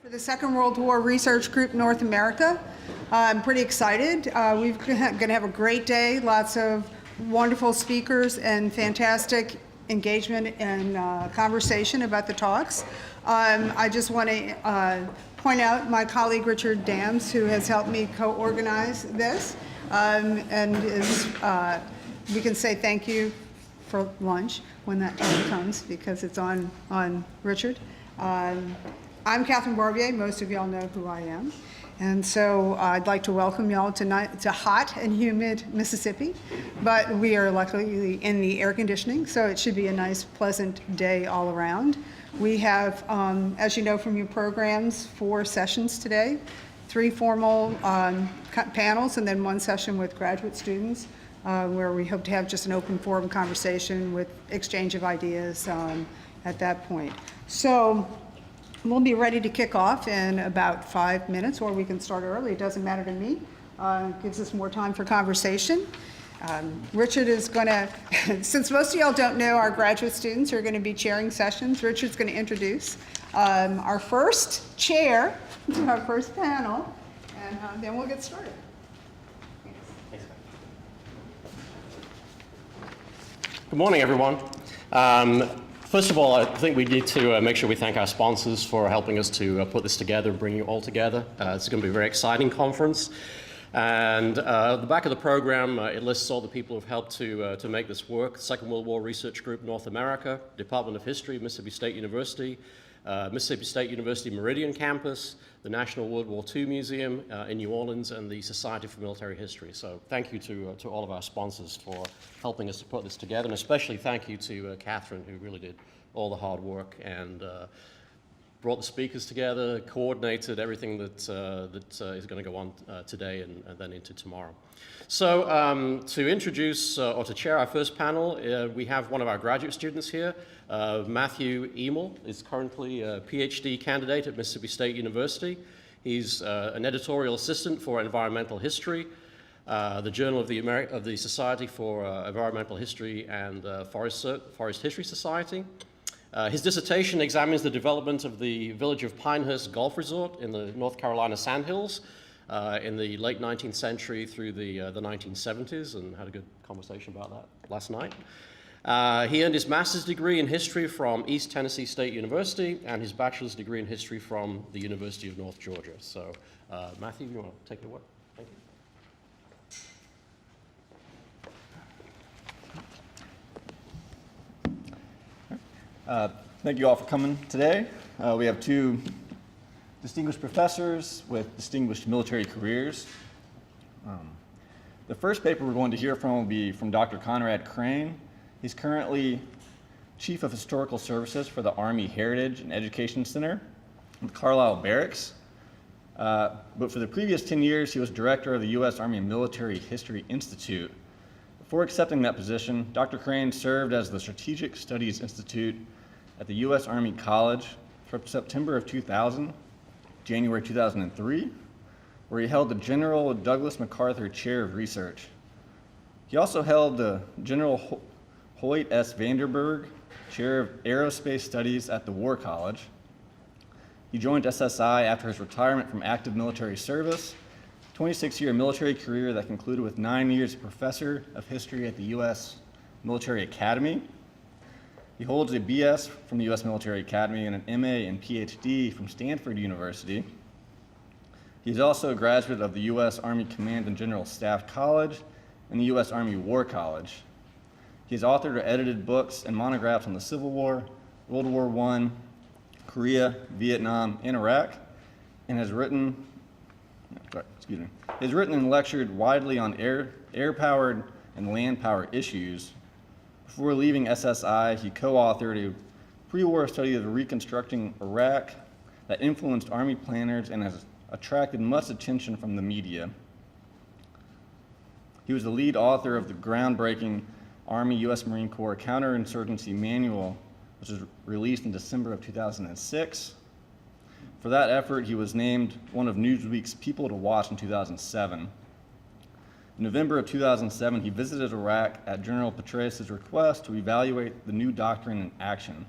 For the Second World War Research Group North America. I'm pretty excited. We're going to have a great day, lots of wonderful speakers and fantastic engagement and conversation about the talks. I just want to point out my colleague Richard Dams, who has helped me co-organize this, and is, we can say thank you for lunch when that time comes, because it's on Richard. I'm Catherine Barbier. Most of y'all know who I am. And so I'd like to welcome y'all tonight to hot and humid Mississippi, but we are luckily in the air conditioning, so it should be a nice, pleasant day all around. We have, as you know from your programs, 4 sessions today, 3 formal panels, and then 1 session with graduate students, where we hope to have just an open forum conversation with exchange of ideas at that point. So we'll be ready to kick off in about 5 minutes, or we can start early. It doesn't matter to me. Gives us more time for conversation. Richard is going to, since most of y'all don't know our graduate students who are going to be chairing sessions, Richard's going to introduce our first chair to our first panel, and then we'll get started. Thanks. Good morning, everyone. First of all, I think we need to make sure we thank our sponsors for helping us to put this together and bring you all together. It's going to be a very exciting conference. And at the back of the program, it lists all the people who have helped to make this work. Second World War Research Group North America, Department of History, Mississippi State University, Mississippi State University Meridian Campus, the National World War II Museum in New Orleans, and the Society for Military History. So thank you to all of our sponsors for helping us to put this together, and especially thank you to Catherine, who really did all the hard work and brought the speakers together, coordinated everything that is going to go on today and then into tomorrow. So to introduce or to chair our first panel, we have one of our graduate students here. Matthew Himel is currently a PhD candidate at Mississippi State University. He's an editorial assistant for environmental history, the Journal of the Society for Environmental History and Forest History Society. His dissertation examines the development of the village of Pinehurst Golf Resort in the North Carolina Sandhills in the late 19th century through the 1970s, and had a good conversation about that last night. He earned his master's degree in history from East Tennessee State University and his bachelor's degree in history from the University of North Georgia. So, Matthew, you want to take it away? Thank you. Thank you all for coming today. We have 2 distinguished professors with distinguished military careers. The first paper we're going to hear from will be from Dr. Conrad Crane. He's currently Chief of Historical Services for the Army Heritage and Education Center at Carlisle Barracks. But for the previous 10 years, he was director of the U.S. Army Military History Institute. Before accepting that position, Dr. Crane served as the Strategic Studies Institute at the U.S. Army College from September of 2000, January 2003, where he held the General Douglas MacArthur Chair of Research. He also held the General Hoyt S. Vanderberg Chair of Aerospace Studies at the War College. He joined SSI after his retirement from active military service, 26-year military career that concluded with 9 years as professor of history at the U.S. Military Academy. He holds a BS from the U.S. Military Academy and an MA and PhD from Stanford University. He's also a graduate of the U.S. Army Command and General Staff College and the U.S. Army War College. He's authored or edited books and monographs on the Civil War, World War I, Korea, Vietnam, and Iraq, and has written and lectured widely on air-powered and land-power issues. Before leaving SSI, he co-authored a pre-war study of reconstructing Iraq that influenced Army planners and has attracted much attention from the media. He was the lead author of the groundbreaking Army U.S. Marine Corps Counterinsurgency Manual, which was released in December of 2006. For that effort, he was named one of Newsweek's People to Watch in 2007. In November of 2007, he visited Iraq at General Petraeus' request to evaluate the new doctrine in action.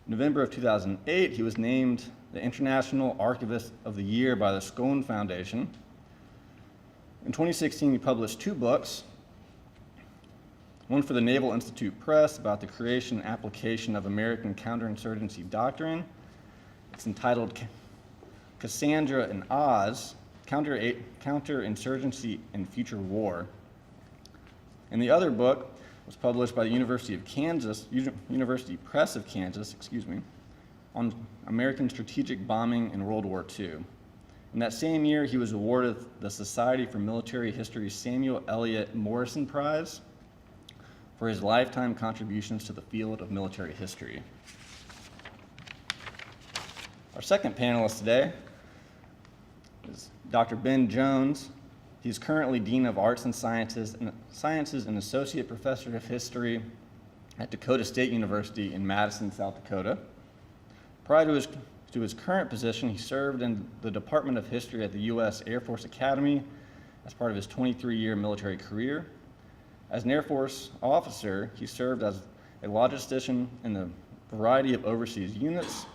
In November of 2008, he was named the International Archivist of the Year by the Scone Foundation. In 2016, he published 2 books, one for the Naval Institute Press about the creation and application of American counterinsurgency doctrine. It's entitled Cassandra and Oz, Counterinsurgency and Future War. And the other book was published by the University Press of Kansas, on American strategic bombing in World War II. In that same year, he was awarded the Society for Military History's Samuel Eliot Morrison Prize for his lifetime contributions to the field of military history. Our second panelist today is Dr. Ben Jones. He's currently Dean of Arts and Sciences and Associate Professor of History at Dakota State University in Madison, South Dakota. Prior to his current position, he served in the Department of History at the U.S. Air Force Academy as part of his 23-year military career. As an Air Force officer, he served as a logistician in a variety of overseas units,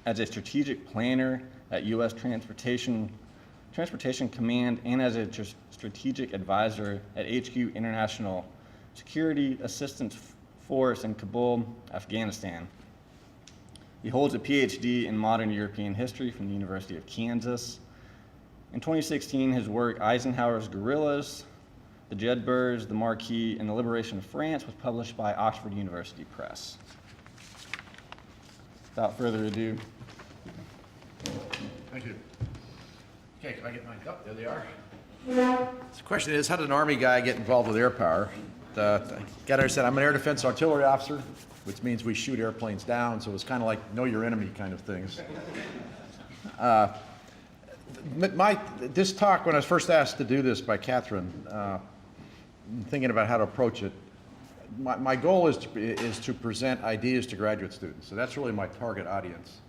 as a strategic planner at U.S. Transportation Command, and as a strategic advisor at HQ International Security Assistance Force in Kabul, Afghanistan. He holds a PhD in modern European history from the University of Kansas. In 2016, his work, Eisenhower's Guerrillas, the Jedburghs, the Marquis, and the Liberation of France, was published by Oxford University Press. Without further ado. Thank you. Okay, can I get mine up? There they are. So the question is, how did an Army guy get involved with air power? Got to understand, I'm an air defense artillery officer, which means we shoot airplanes down, so it's kind of like know your enemy kind of things. This talk, when I was first asked to do this by Catherine, thinking about how to approach it, my goal is to present ideas to graduate students. So that's really my target audience.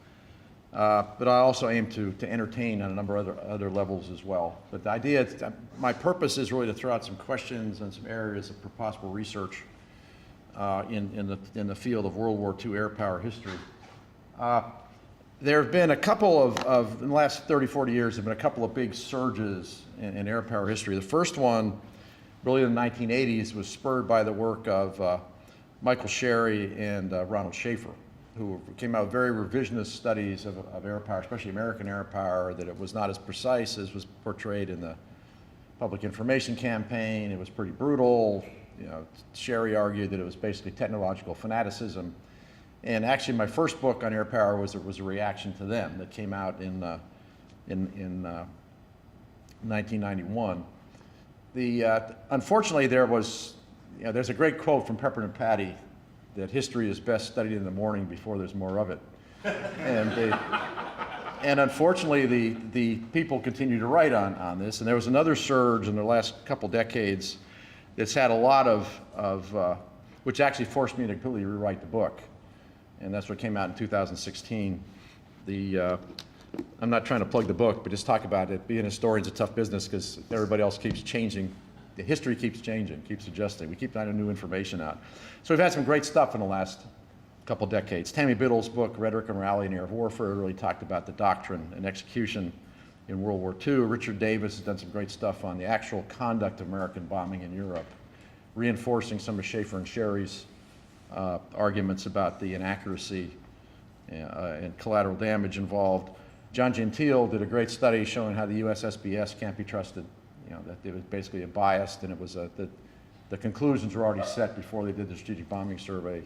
But I also aim to entertain on a number of other levels as well. But the idea, my purpose is really to throw out some questions and some areas of possible research in the field of World War II air power history. There have been a couple of in the last 30, 40 years, there have been a couple of big surges in air power history. The first one, really in the 1980s, was spurred by the work of Michael Sherry and Ronald Schaefer, who came out with very revisionist studies of air power, especially American air power, that it was not as precise as was portrayed in the public information campaign. It was pretty brutal. You know, Sherry argued that it was basically technological fanaticism. And actually, my first book on air power was a reaction to them that came out in 1991. Unfortunately, there's a great quote from Peppermint Patty that history is best studied in the morning before there's more of it. And unfortunately, the people continue to write on this. And there was another surge in the last couple decades that's had a lot of which actually forced me to completely rewrite the book. And that's what came out in 2016. I'm not trying to plug the book, but just talk about it. Being a historian is a tough business because everybody else keeps changing. The history keeps changing, keeps adjusting. We keep finding new information out. So we've had some great stuff in the last couple decades. Tammy Biddle's book, Rhetoric and Rally in Air Warfare, really talked about the doctrine and execution in World War II. Richard Davis has done some great stuff on the actual conduct of American bombing in Europe, reinforcing some of Schaefer and Sherry's arguments about the inaccuracy and collateral damage involved. John Gentile did a great study showing how the US SBS can't be trusted, that it was basically a biased, and it was the conclusions were already set before they did the strategic bombing survey.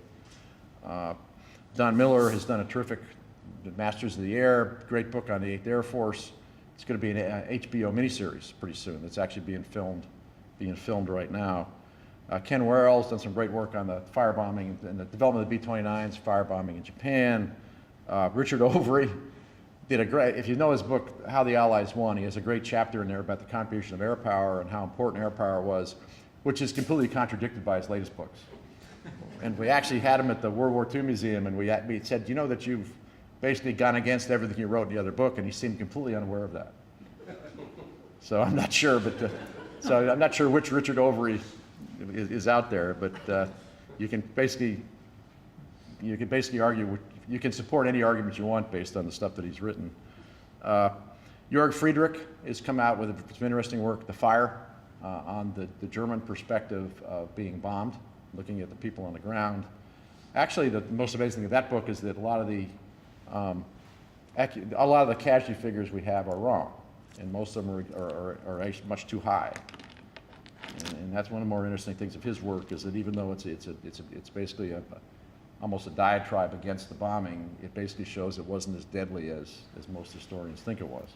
Don Miller has done a terrific Masters of the Air, great book on the 8th Air Force. It's going to be an HBO miniseries pretty soon. It's actually being filmed right now. Ken Werrell's done some great work on the firebombing and the development of the B-29s, firebombing in Japan. Richard Overy did a great, if you know his book, How the Allies Won, he has a great chapter in there about the contribution of air power and how important air power was, which is completely contradicted by his latest books. And we actually had him at the World War II Museum, and we said, you know that you've basically gone against everything you wrote in the other book, and he seemed completely unaware of that. So I'm not sure, so I'm not sure which Richard Overy is out there, but you can basically argue you can support any argument you want based on the stuff that he's written. Jörg Friedrich has come out with some interesting work, The Fire, on the German perspective of being bombed, looking at the people on the ground. Actually, the most amazing thing of that book is that a lot of the casualty figures we have are wrong, and most of them are actually much too high. And that's one of the more interesting things of his work, is that even though it's basically almost a diatribe against the bombing, it basically shows it wasn't as deadly as most historians think it was.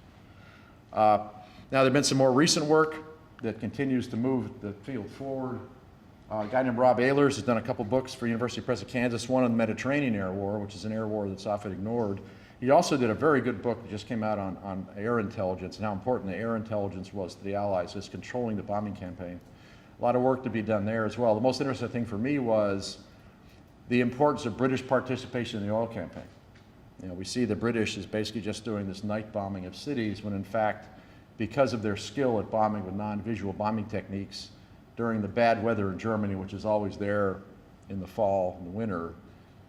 Now, there have been some more recent work that continues to move the field forward. A guy named Rob Ehlers has done a couple books for University Press of Kansas, one on the Mediterranean Air War, which is an air war that's often ignored. He also did a very good book that just came out on air intelligence and how important the air intelligence was to the Allies, just controlling the bombing campaign. A lot of work to be done there as well. The most interesting thing for me was the importance of British participation in the oil campaign. You know, we see the British is basically just doing this night bombing of cities, when in fact, because of their skill at bombing with non-visual bombing techniques during the bad weather in Germany, which is always there in the fall and the winter,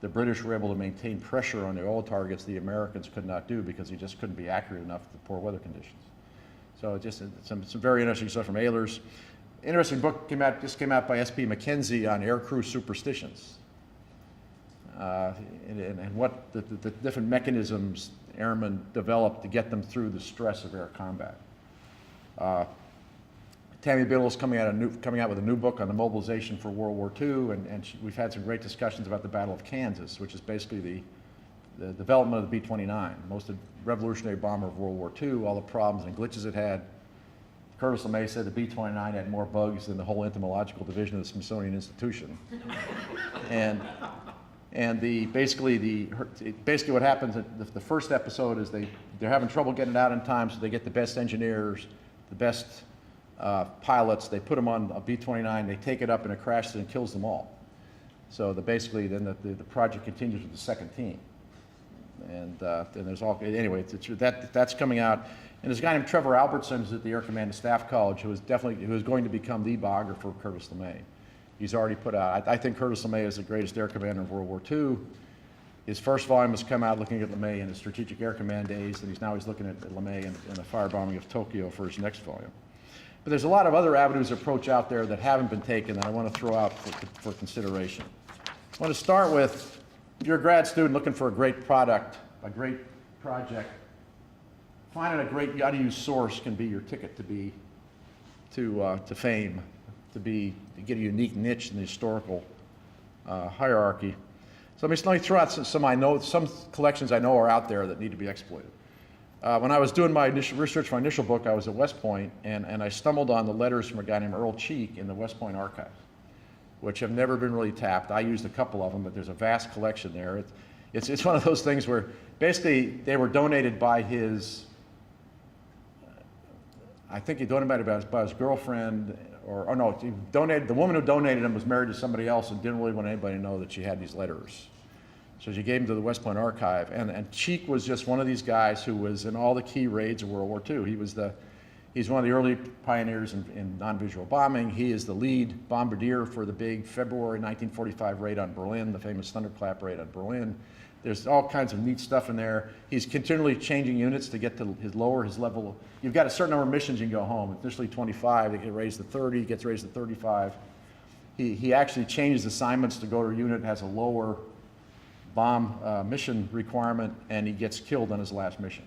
the British were able to maintain pressure on the oil targets the Americans could not do, because they just couldn't be accurate enough to poor weather conditions. So just some very interesting stuff from Ehlers. Interesting book just came out by S.P. McKenzie on aircrew superstitions. And what the different mechanisms airmen developed to get them through the stress of air combat. Tammy Biddle's coming out with a new book on the mobilization for World War II, and we've had some great discussions about the Battle of Kansas, which is basically the development of the B-29, most revolutionary bomber of World War II, all the problems and glitches it had. Curtis LeMay said the B-29 had more bugs than the whole entomological division of the Smithsonian Institution. And basically what happens at the first episode is they're having trouble getting it out in time, so they get the best engineers, the best pilots, they put them on a B-29, they take it up and it crashes and kills them all. So basically then the project continues with the second team. And there's all, anyway, that's coming out. And there's a guy named Trevor Albertson who's at the Air Command and Staff College who is going to become the biographer of Curtis LeMay. He's already put out, I think Curtis LeMay is the greatest air commander of World War II. His first volume has come out looking at LeMay in his Strategic Air Command days, and he's looking at LeMay in the firebombing of Tokyo for his next volume. But there's a lot of other avenues of approach out there that haven't been taken that I want to throw out for consideration. I want to start with, if you're a grad student looking for a great product, a great project, finding a great how-to-use source can be your ticket to fame, to get a unique niche in the historical hierarchy. So let me throw out some collections I know are out there that need to be exploited. When I was doing my research for my initial book, I was at West Point, and I stumbled on the letters from a guy named Earl Cheek in the West Point archives, which have never been really tapped. I used a couple of them, but there's a vast collection there. It's one of those things where basically they were donated by his, I think he donated by his girlfriend, the woman who donated them was married to somebody else and didn't really want anybody to know that she had these letters. So she gave them to the West Point Archive. And Cheek was just one of these guys who was in all the key raids of World War II. He's one of the early pioneers in non-visual bombing. He is the lead bombardier for the big February 1945 raid on Berlin, the famous thunderclap raid on Berlin. There's all kinds of neat stuff in there. He's continually changing units to get to lower his level. You've got a certain number of missions you can go home. Initially 25, they get raised to 30, gets raised to 35. He actually changes assignments to go to a unit that has a lower bomb mission requirement, and he gets killed on his last mission.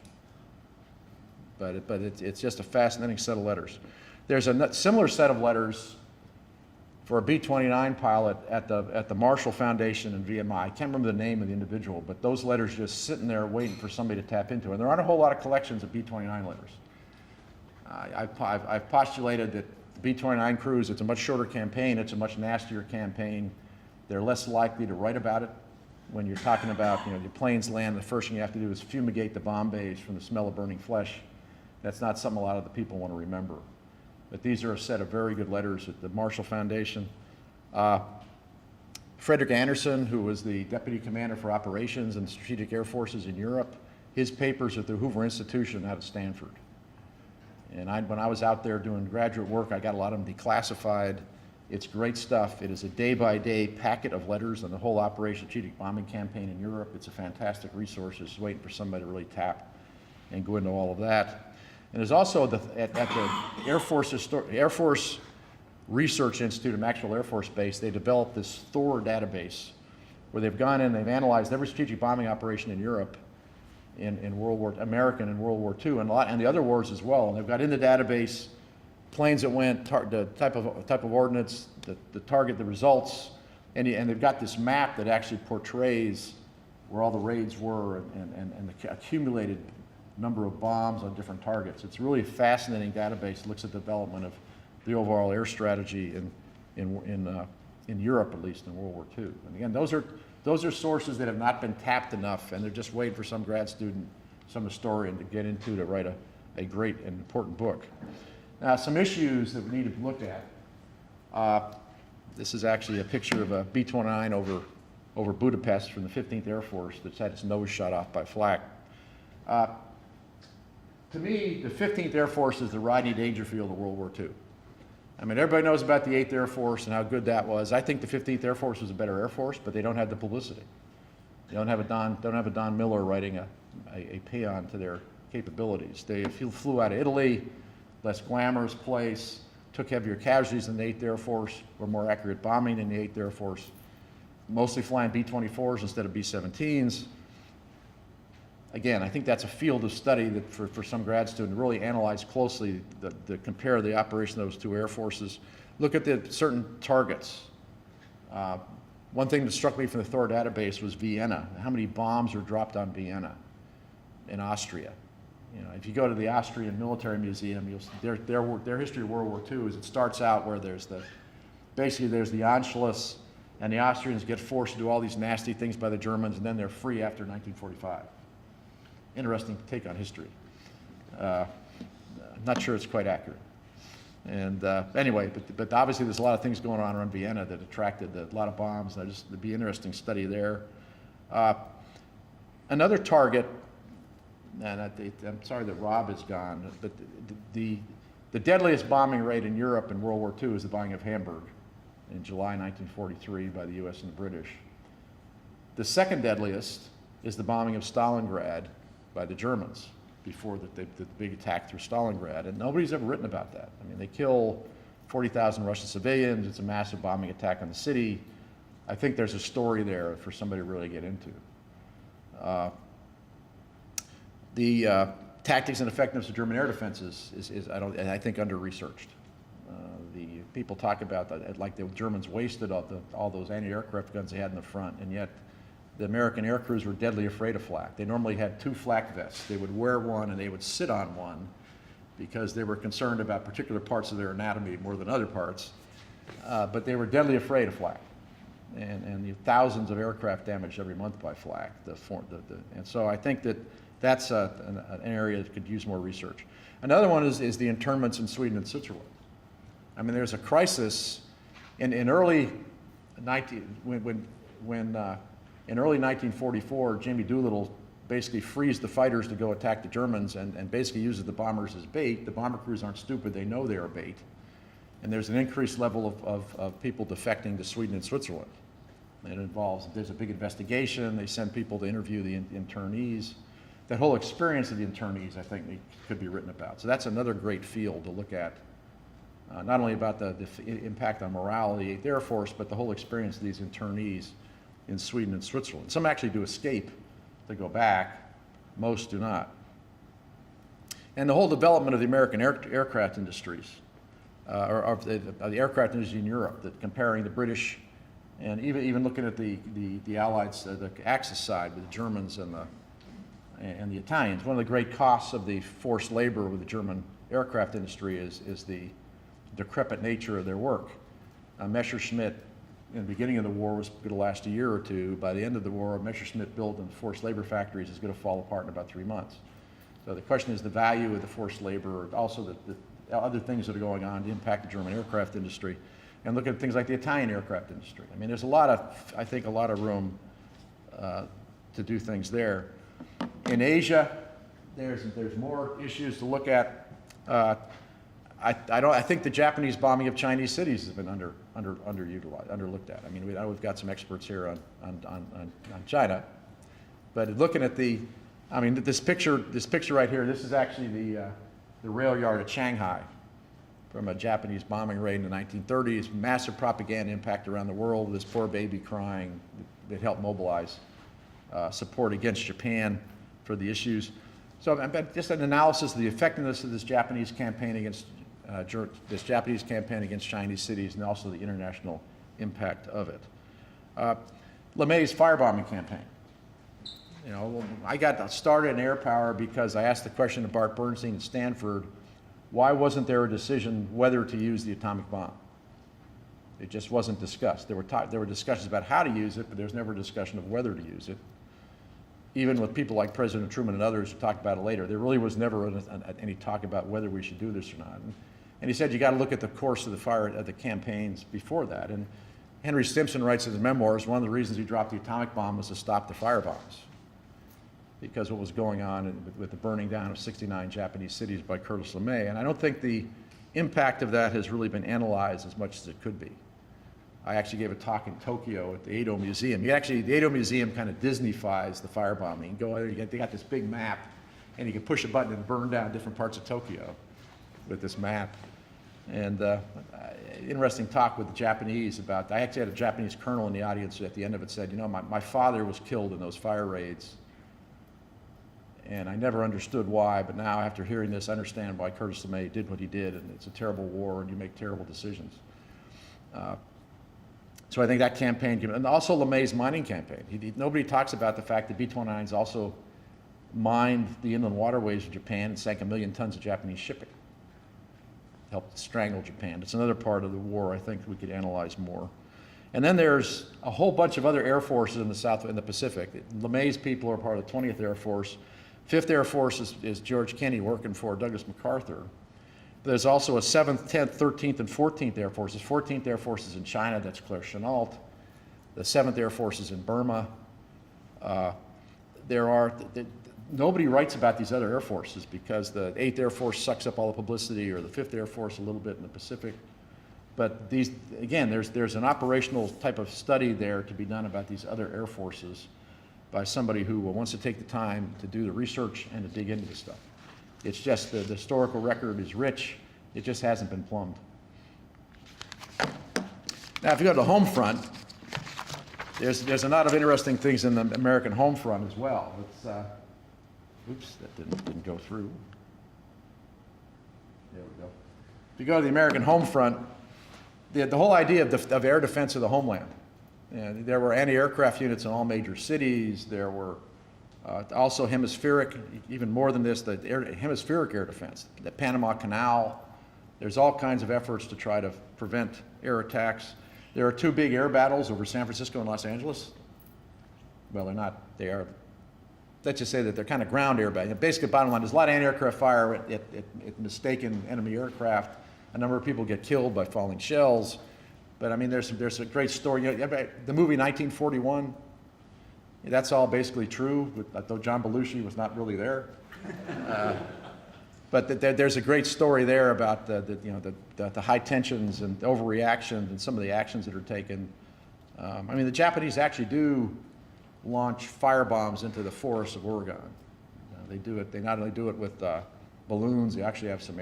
But it's just a fascinating set of letters. There's a similar set of letters for a B-29 pilot at the Marshall Foundation in VMI. I can't remember the name of the individual, but those letters just sitting there waiting for somebody to tap into. And there aren't a whole lot of collections of B-29 letters. I've postulated that the B-29 crews, it's a much shorter campaign, it's a much nastier campaign. They're less likely to write about it. When you're talking about, your planes land, the first thing you have to do is fumigate the bomb bays from the smell of burning flesh. That's not something a lot of the people want to remember. But these are a set of very good letters at the Marshall Foundation. Frederick Anderson, who was the Deputy Commander for Operations and Strategic Air Forces in Europe, his papers at the Hoover Institution out of Stanford. And when I was out there doing graduate work, I got a lot of them declassified. It's great stuff. It is a day-by-day packet of letters on the whole Operation Strategic Bombing Campaign in Europe. It's a fantastic resource. It's just waiting for somebody to really tap and go into all of that. And there's also at the Air Force Research Institute of Maxwell Air Force Base, they developed this Thor database where they've gone in, they've analyzed every strategic bombing operation in Europe in World War, American in World War II, and the other wars as well. And they've got in the database planes that went, the type of ordnance, the target, the results, and they've got this map that actually portrays where all the raids were and the accumulated number of bombs on different targets. It's really a fascinating database. It looks at the development of the overall air strategy in Europe, at least in World War II. And again, those are sources that have not been tapped enough, and they're just waiting for some grad student, some historian to get into to write a great and important book. Now, some issues that we need to look at. This is actually a picture of a B-29 over Budapest from the 15th Air Force that's had its nose shot off by flak. To me, the 15th Air Force is the Rodney Dangerfield of World War II. I mean, everybody knows about the 8th Air Force and how good that was. I think the 15th Air Force was a better Air Force, but they don't have the publicity. They don't have a Don Miller writing a paean to their capabilities. They flew out of Italy, less glamorous place, took heavier casualties than the 8th Air Force, were more accurate bombing than the 8th Air Force, mostly flying B-24s instead of B-17s. Again, I think that's a field of study that for some grad student to really analyze closely, compare the operation of those two air forces. Look at the certain targets. One thing that struck me from the Thor database was Vienna. How many bombs are dropped on Vienna in Austria? You know, if you go to the Austrian Military Museum, their history of World War II is it starts out where there's the Anschluss, and the Austrians get forced to do all these nasty things by the Germans, and then they're free after 1945. Interesting take on history. Not sure it's quite accurate. And anyway, but obviously there's a lot of things going on around Vienna that attracted a lot of bombs. It'd be an interesting study there. Another target, and I'm sorry that Rob is gone, but the deadliest bombing raid in Europe in World War II is the bombing of Hamburg in July 1943 by the US and the British. The second deadliest is the bombing of Stalingrad by the Germans before the big attack through Stalingrad, and nobody's ever written about that. I mean, they kill 40,000 Russian civilians. It's a massive bombing attack on the city. I think there's a story there for somebody to really get into. The tactics and effectiveness of German air defenses is I think under-researched. The people talk about that like the Germans wasted all those anti-aircraft guns they had in the front, and yet the American air crews were deadly afraid of flak. They normally had 2 flak vests. They would wear one and they would sit on one because they were concerned about particular parts of their anatomy more than other parts. But they were deadly afraid of flak. And the thousands of aircraft damaged every month by flak. And so I think that's an area that could use more research. Another one is the internments in Sweden and Switzerland. I mean, there's a crisis in early 1944, Jimmy Doolittle basically frees the fighters to go attack the Germans and basically uses the bombers as bait. The bomber crews aren't stupid, they know they are bait. And there's an increased level of people defecting to Sweden and Switzerland. There's a big investigation, they send people to interview the internees. That whole experience of the internees, I think, could be written about. So that's another great field to look at, not only about the impact on morale of the 8th Air Force, but the whole experience of these internees in Sweden and Switzerland. Some actually do escape to go back, most do not. And the whole development of the American aircraft industries, or of the aircraft industry in Europe, comparing the British and even looking at the Allies, the Axis side with the Germans and the Italians. One of the great costs of the forced labor with the German aircraft industry is the decrepit nature of their work. Messerschmitt, in the beginning of the war, was going to last a year or two. By the end of the war, Messerschmitt built in forced labor factories is going to fall apart in about 3 months. So the question is the value of the forced labor, also the other things that are going on to impact the German aircraft industry, and look at things like the Italian aircraft industry. I mean, there's I think a lot of room to do things there. In Asia, there's more issues to look at. I think the Japanese bombing of Chinese cities has been underlooked at. I mean, we've got some experts here on China, but looking at this picture right here, this is actually the rail yard at Shanghai from a Japanese bombing raid in the 1930s. Massive propaganda impact around the world. This poor baby crying that helped mobilize support against Japan for the issues. So just an analysis of the effectiveness of this Japanese campaign against Chinese cities, and also the international impact of it. LeMay's firebombing campaign. You know, I got started in Airpower because I asked the question to Bart Bernstein at Stanford, why wasn't there a decision whether to use the atomic bomb? It just wasn't discussed. There were discussions about how to use it, but there's never a discussion of whether to use it. Even with people like President Truman and others who talked about it later, there really was never any talk about whether we should do this or not. And he said you got to look at the course of the campaigns before that. And Henry Stimson writes in his memoirs, one of the reasons he dropped the atomic bomb was to stop the firebombs, because what was going on with the burning down of 69 Japanese cities by Curtis LeMay. And I don't think the impact of that has really been analyzed as much as it could be. I actually gave a talk in Tokyo at the Edo Museum. The Edo Museum kind of Disneyfies the firebombing. You go there, they got this big map, and you can push a button and burn down different parts of Tokyo with this map. And interesting talk with the Japanese about, I actually had a Japanese colonel in the audience who at the end of it said, you know, my father was killed in those fire raids, and I never understood why, but now after hearing this, I understand why Curtis LeMay did what he did, and it's a terrible war, and you make terrible decisions. So I think that campaign, and also LeMay's mining campaign. Nobody talks about the fact that B-29s also mined the inland waterways of Japan and sank 1 million tons of Japanese shipping. Helped strangle Japan. It's another part of the war I think we could analyze more. And then there's a whole bunch of other air forces in the South, in the Pacific. LeMay's people are part of the 20th Air Force. 5th Air Force is George Kennedy working for Douglas MacArthur. There's also a 7th, 10th, 13th, and 14th Air Forces. 14th Air Force is in China, that's Claire Chennault. The 7th Air Force is in Burma. Nobody writes about these other air forces because the 8th Air Force sucks up all the publicity, or the 5th Air Force a little bit in the Pacific. But these, again, there's an operational type of study there to be done about these other air forces by somebody who wants to take the time to do the research and to dig into this stuff. It's just the historical record is rich, it just hasn't been plumbed. Now, if you go to the home front, there's a lot of interesting things in the American home front as well. It's, oops, that didn't go through. There we go. If you go to the American home front, the whole idea of air defense of the homeland. And there were anti-aircraft units in all major cities. There were also hemispheric, even more than this, the hemispheric air defense, the Panama Canal. There's all kinds of efforts to try to prevent air attacks. There are 2 big air battles over San Francisco and Los Angeles. Well, they're not, they are, let's just say that they're kind of ground air battles. Basically, bottom line, there's a lot of anti-aircraft fire at mistaken enemy aircraft. A number of people get killed by falling shells. But I mean, there's a great story. You know, the movie 1941, that's all basically true, though John Belushi was not really there. But there's a great story there about the high tensions and overreactions and some of the actions that are taken. I mean, the Japanese actually do launch firebombs into the forests of Oregon. They do it. They not only do it with balloons. They actually have some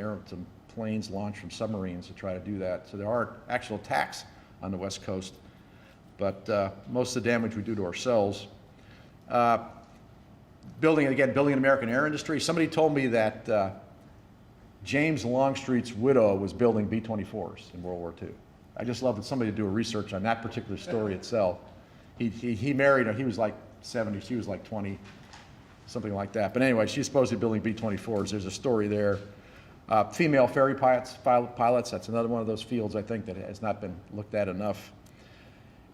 planes launched from submarines to try to do that. So there are actual attacks on the West Coast, but most of the damage we do to ourselves. Building an American air industry. Somebody told me that James Longstreet's widow was building B-24s in World War II. I just love that somebody do a research on that particular story itself. He married her, he was like 70, she was like 20, something like that. But anyway, she's supposed to be building B-24s. There's a story there. Female ferry pilots, that's another one of those fields I think that has not been looked at enough.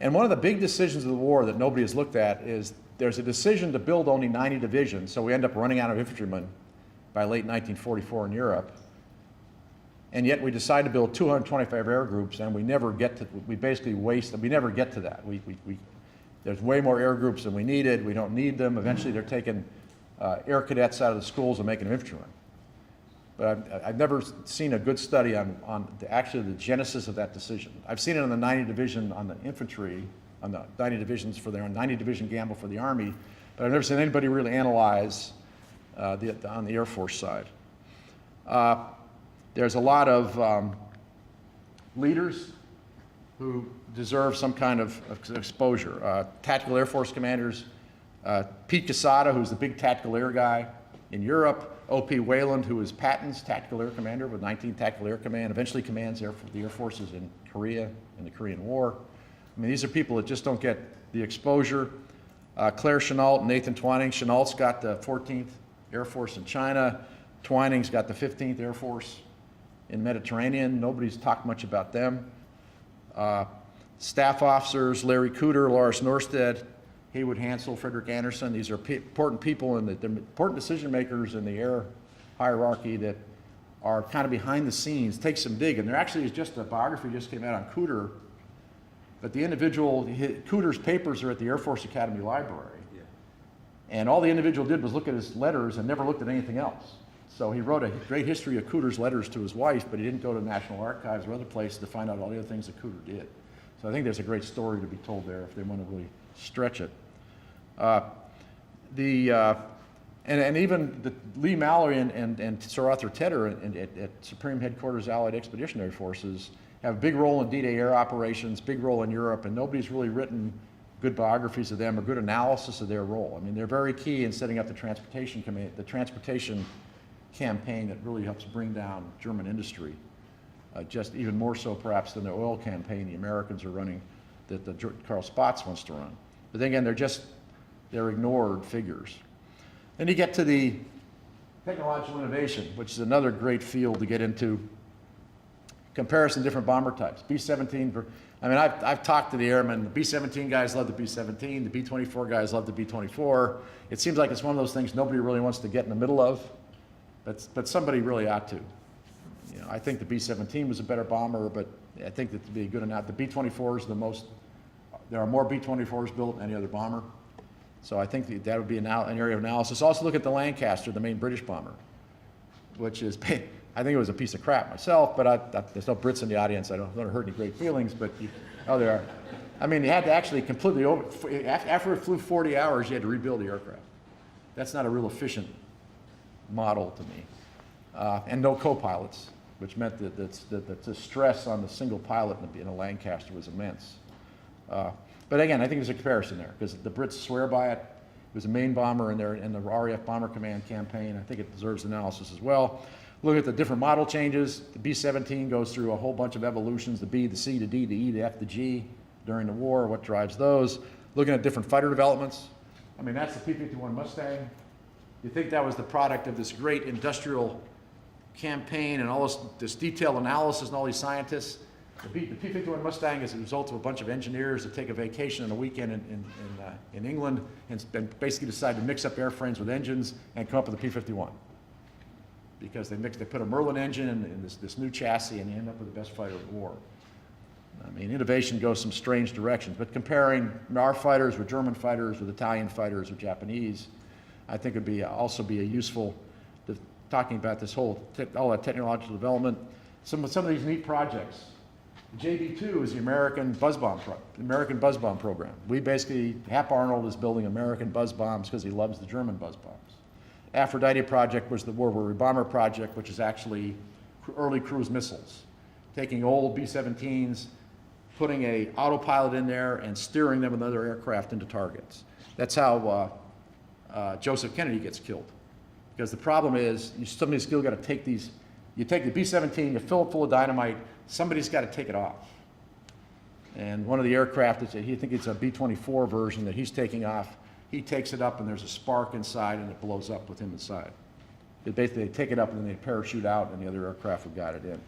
And one of the big decisions of the war that nobody has looked at is there's a decision to build only 90 divisions, so we end up running out of infantrymen by late 1944 in Europe. And yet we decide to build 225 air groups, and we never get to, we basically waste, we never get to that. There's way more air groups than we needed, we don't need them. Eventually they're taking air cadets out of the schools and making them infantrymen. I've never seen a good study on actually the genesis of that decision. I've seen it on the 90 Division on the infantry, on the 90 divisions for their 90 Division gamble for the Army, but I've never seen anybody really analyze on the Air Force side. There's a lot of leaders who deserve some kind of exposure. Tactical Air Force commanders, Pete Casada, who's the big tactical air guy in Europe, O.P. Wayland, who is Patton's tactical air commander with 19th Tactical Air Command, eventually commands the Air Forces in Korea, in the Korean War. I mean, these are people that just don't get the exposure. Claire Chenault, Nathan Twining. Chenault's got the 14th Air Force in China. Twining's got the 15th Air Force in Mediterranean. Nobody's talked much about them. Staff officers, Larry Cooter, Lars Norstead, Haywood Hansel, Frederick Anderson. These are important people and the important decision makers in the air hierarchy that are kind of behind the scenes. Take some digging. There actually is just a biography just came out on Cooter, but the individual, Cooter's papers are at the Air Force Academy Library. Yeah. And all the individual did was look at his letters and never looked at anything else. So he wrote a great history of Cooter's letters to his wife, but he didn't go to National Archives or other places to find out all the other things that Cooter did. So I think there's a great story to be told there if they want to really stretch it. And even Lee Mallory and Sir Arthur Tedder at Supreme Headquarters Allied Expeditionary Forces have a big role in D-Day air operations, big role in Europe, and nobody's really written good biographies of them or good analysis of their role. I mean, they're very key in setting up the transportation campaign that really helps bring down German industry, just even more so perhaps than the oil campaign the Americans are running that Karl Spaatz wants to run. But then again, they're ignored figures. Then you get to the technological innovation, which is another great field to get into. Comparison of different bomber types. B-17, I mean, I've talked to the airmen. The B-17 guys love the B-17. The B-24 guys love the B-24. It seems like it's one of those things nobody really wants to get in the middle of, but somebody really ought to. You know, I think the B-17 was a better bomber, but I think that to be good enough. The B-24 is the most, there are more B-24s built than any other bomber. So I think that would be an area of analysis. Also look at the Lancaster, the main British bomber, which is, I think it was a piece of crap myself, but there's no Brits in the audience. I don't want to hurt any great feelings, but there are. I mean, you had to actually completely, after it flew 40 hours, you had to rebuild the aircraft. That's not a real efficient model to me. And no co-pilots, which meant that the stress on the single pilot in a Lancaster was immense. But again, I think there's a comparison there because the Brits swear by it. It was a main bomber in the RAF Bomber Command campaign. I think it deserves analysis as well. Look at the different model changes. The B-17 goes through a whole bunch of evolutions, the B, the C, the D, the E, the F, the G during the war, what drives those. Looking at different fighter developments. I mean, that's the P-51 Mustang. You think that was the product of this great industrial campaign and all this detailed analysis and all these scientists. The P-51 Mustang is a result of a bunch of engineers that take a vacation on a weekend in England and basically decide to mix up airframes with engines and come up with a P-51. Because they put a Merlin engine in this new chassis and you end up with the best fighter of the war. I mean, innovation goes some strange directions, but comparing our fighters with German fighters, with Italian fighters, with Japanese, I think would also be a useful, talking about this all that technological development. Some of these neat projects. JB2 is the American buzz bomb program. We basically, Hap Arnold is building American buzz bombs because he loves the German buzz bombs. Aphrodite project was the World War II bomber project, which is actually early cruise missiles. Taking old B-17s, putting a autopilot in there and steering them with another aircraft into targets. That's how Joseph Kennedy gets killed. Because the problem is, somebody's still got to take these, you take the B-17, you fill it full of dynamite, somebody's got to take it off. And one of the aircraft, I think it's a B-24 version that he's taking off, he takes it up and there's a spark inside and it blows up with him inside. They take it up and then they parachute out and the other aircraft have got it in.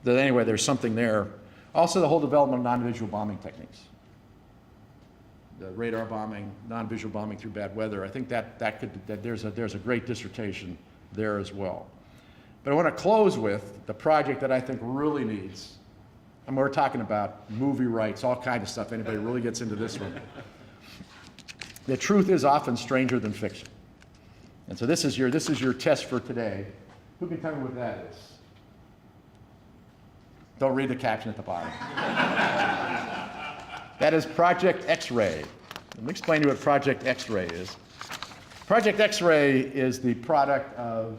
But anyway, there's something there. Also the whole development of non-visual bombing techniques. The radar bombing, non-visual bombing through bad weather. I think that there's a great dissertation there as well. But I want to close with the project that I think really needs, and we're talking about movie rights, all kinds of stuff. Anybody really gets into this one. The truth is often stranger than fiction. And so this is your test for today. Who can tell me what that is? Don't read the caption at the bottom. That is Project X-Ray. Let me explain to you what Project X-Ray is. Project X-Ray is the product of,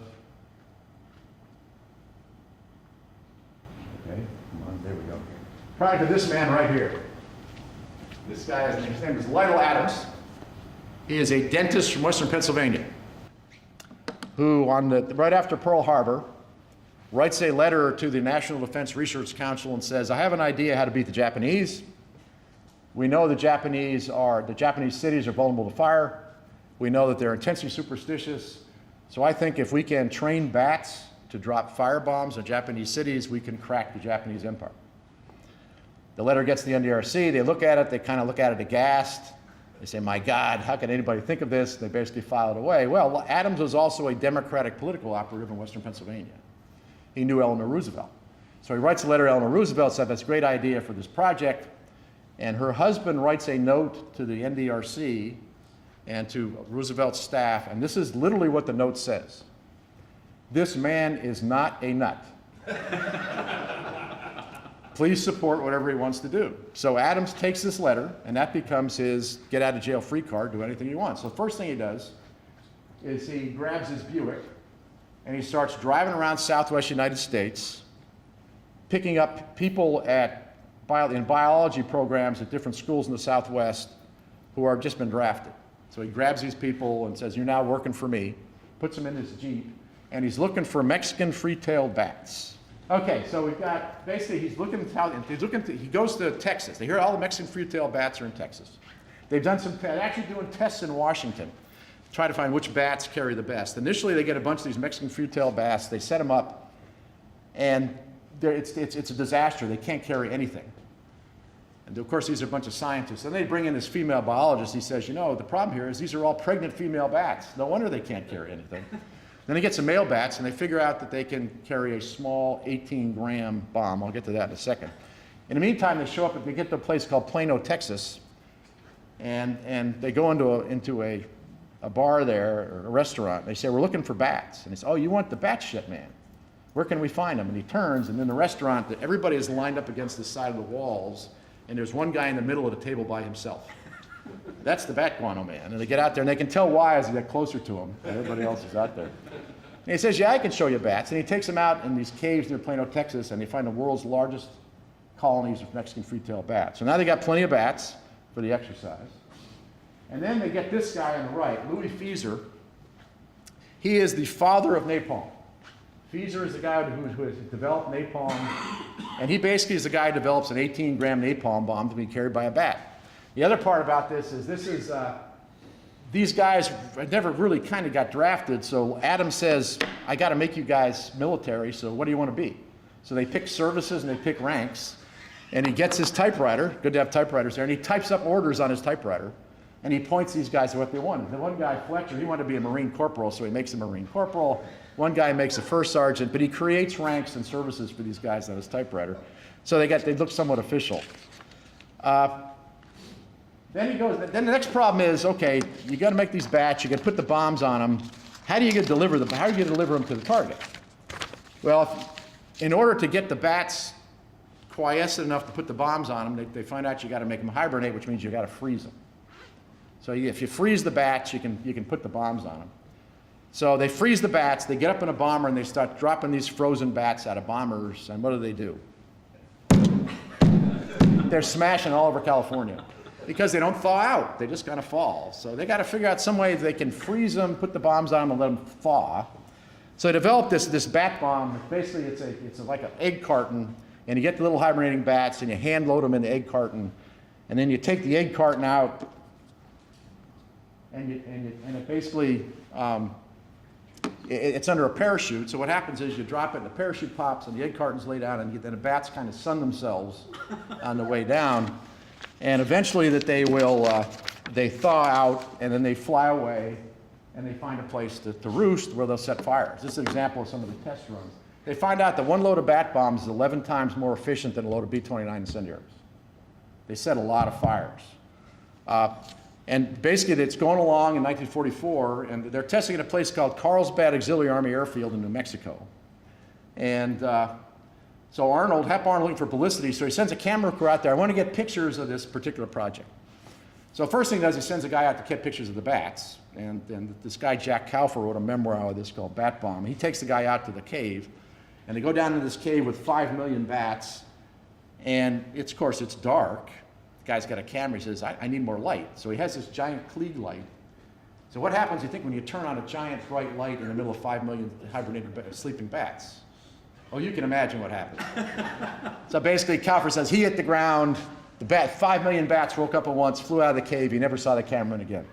okay, come on, there we go. Product of this man right here. This guy, his name is Lytle Adams. He is a dentist from Western Pennsylvania who, right after Pearl Harbor, writes a letter to the National Defense Research Council and says, I have an idea how to beat the Japanese. We know the Japanese cities are vulnerable to fire. We know that they're intensely superstitious. So I think if we can train bats to drop firebombs on Japanese cities, we can crack the Japanese empire. The letter gets to the NDRC, they look at it, they kind of look at it aghast. They say, my God, how can anybody think of this? They basically file it away. Well, Adams was also a Democratic political operative in Western Pennsylvania. He knew Eleanor Roosevelt. So he writes a letter to Eleanor Roosevelt, said, that's a great idea for this project. And her husband writes a note to the NDRC and to Roosevelt's staff, and this is literally what the note says. This man is not a nut. Please support whatever he wants to do. So Adams takes this letter, and that becomes his get out of jail free card, do anything he wants. So the first thing he does is he grabs his Buick, and he starts driving around Southwest United States, picking up people in biology programs at different schools in the Southwest who have just been drafted. So he grabs these people and says, you're now working for me, puts them in his Jeep, and he's looking for Mexican free-tailed bats. Okay, so we've got, basically he goes to Texas. They hear all the Mexican free-tailed bats are in Texas. They're actually doing tests in Washington, try to find which bats carry the best. Initially, they get a bunch of these Mexican free-tailed bats, they set them up, and it's a disaster. They can't carry anything. And of course, these are a bunch of scientists. And they bring in this female biologist. He says, you know, the problem here is these are all pregnant female bats. No wonder they can't carry anything. Then they get some male bats, and they figure out that they can carry a small 18-gram bomb. I'll get to that in a second. In the meantime, they show up, they get to a place called Plano, Texas, and they go into a bar there, or a restaurant. And they say, we're looking for bats. And they say, oh, you want the bat shit, man? Where can we find them? And he turns, and in the restaurant, everybody is lined up against the side of the walls, and there's one guy in the middle of the table by himself. That's the bat guano man. And they get out there, and they can tell why as they get closer to him. Everybody else is out there. And he says, yeah, I can show you bats. And he takes them out in these caves near Plano, Texas, and they find the world's largest colonies of Mexican free-tailed bats. So now they got plenty of bats for the exercise. And then they get this guy on the right, Louis Fieser. He is the father of napalm. Fieser is the guy who has developed napalm, and he basically is the guy who develops an 18-gram napalm bomb to be carried by a bat. The other part about this is these guys never really kind of got drafted, so Adams says, I got to make you guys military, so what do you want to be? So they pick services and they pick ranks, and he gets his typewriter, good to have typewriters there, and he types up orders on his typewriter, and he points these guys to what they wanted. The one guy, Fletcher, he wanted to be a Marine corporal, so he makes a Marine corporal. One guy makes a first sergeant, but he creates ranks and services for these guys on his typewriter. So they look somewhat official. Then the next problem is, okay, you got to make these bats, you got to put the bombs on them. How do you deliver them to the target? Well, in order to get the bats quiescent enough to put the bombs on them, they find out you got to make them hibernate, which means you got to freeze them. So if you freeze the bats, you can put the bombs on them. So they freeze the bats, they get up in a bomber, and they start dropping these frozen bats out of bombers, and what do? They're smashing all over California because they don't thaw out. They just kind of fall. So they got to figure out some way they can freeze them, put the bombs on them, and let them thaw. So they developed this bat bomb. Basically, it's like an egg carton, and you get the little hibernating bats, and you hand load them in the egg carton, and then you take the egg carton out, and it basically it's under a parachute. So what happens is you drop it, and the parachute pops, and the egg cartons lay down, and then the bats kind of sun themselves on the way down, and eventually that they thaw out, and then they fly away, and they find a place to roost where they'll set fires. This is an example of some of the test runs. They find out that one load of bat bombs is 11 times more efficient than a load of B-29 incendiaries. They set a lot of fires. And basically, it's going along in 1944, and they're testing at a place called Carlsbad Auxiliary Army Airfield in New Mexico. And so Hap Arnold looking for publicity, so he sends a camera crew out there. I want to get pictures of this particular project. So first thing he does, he sends a guy out to get pictures of the bats. And this guy, Jack Kaufer, wrote a memoir of this called Bat Bomb. He takes the guy out to the cave, and they go down into this cave with 5 million bats. And of course, it's dark. The guy's got a camera. He says, I need more light. So he has this giant Klieg light. So what happens, you think, when you turn on a giant bright light in the middle of 5 million hibernating, sleeping bats? Oh, you can imagine what happened. So basically, Kaufer says he hit the ground. 5 million bats woke up at once, flew out of the cave. He never saw the cameraman again.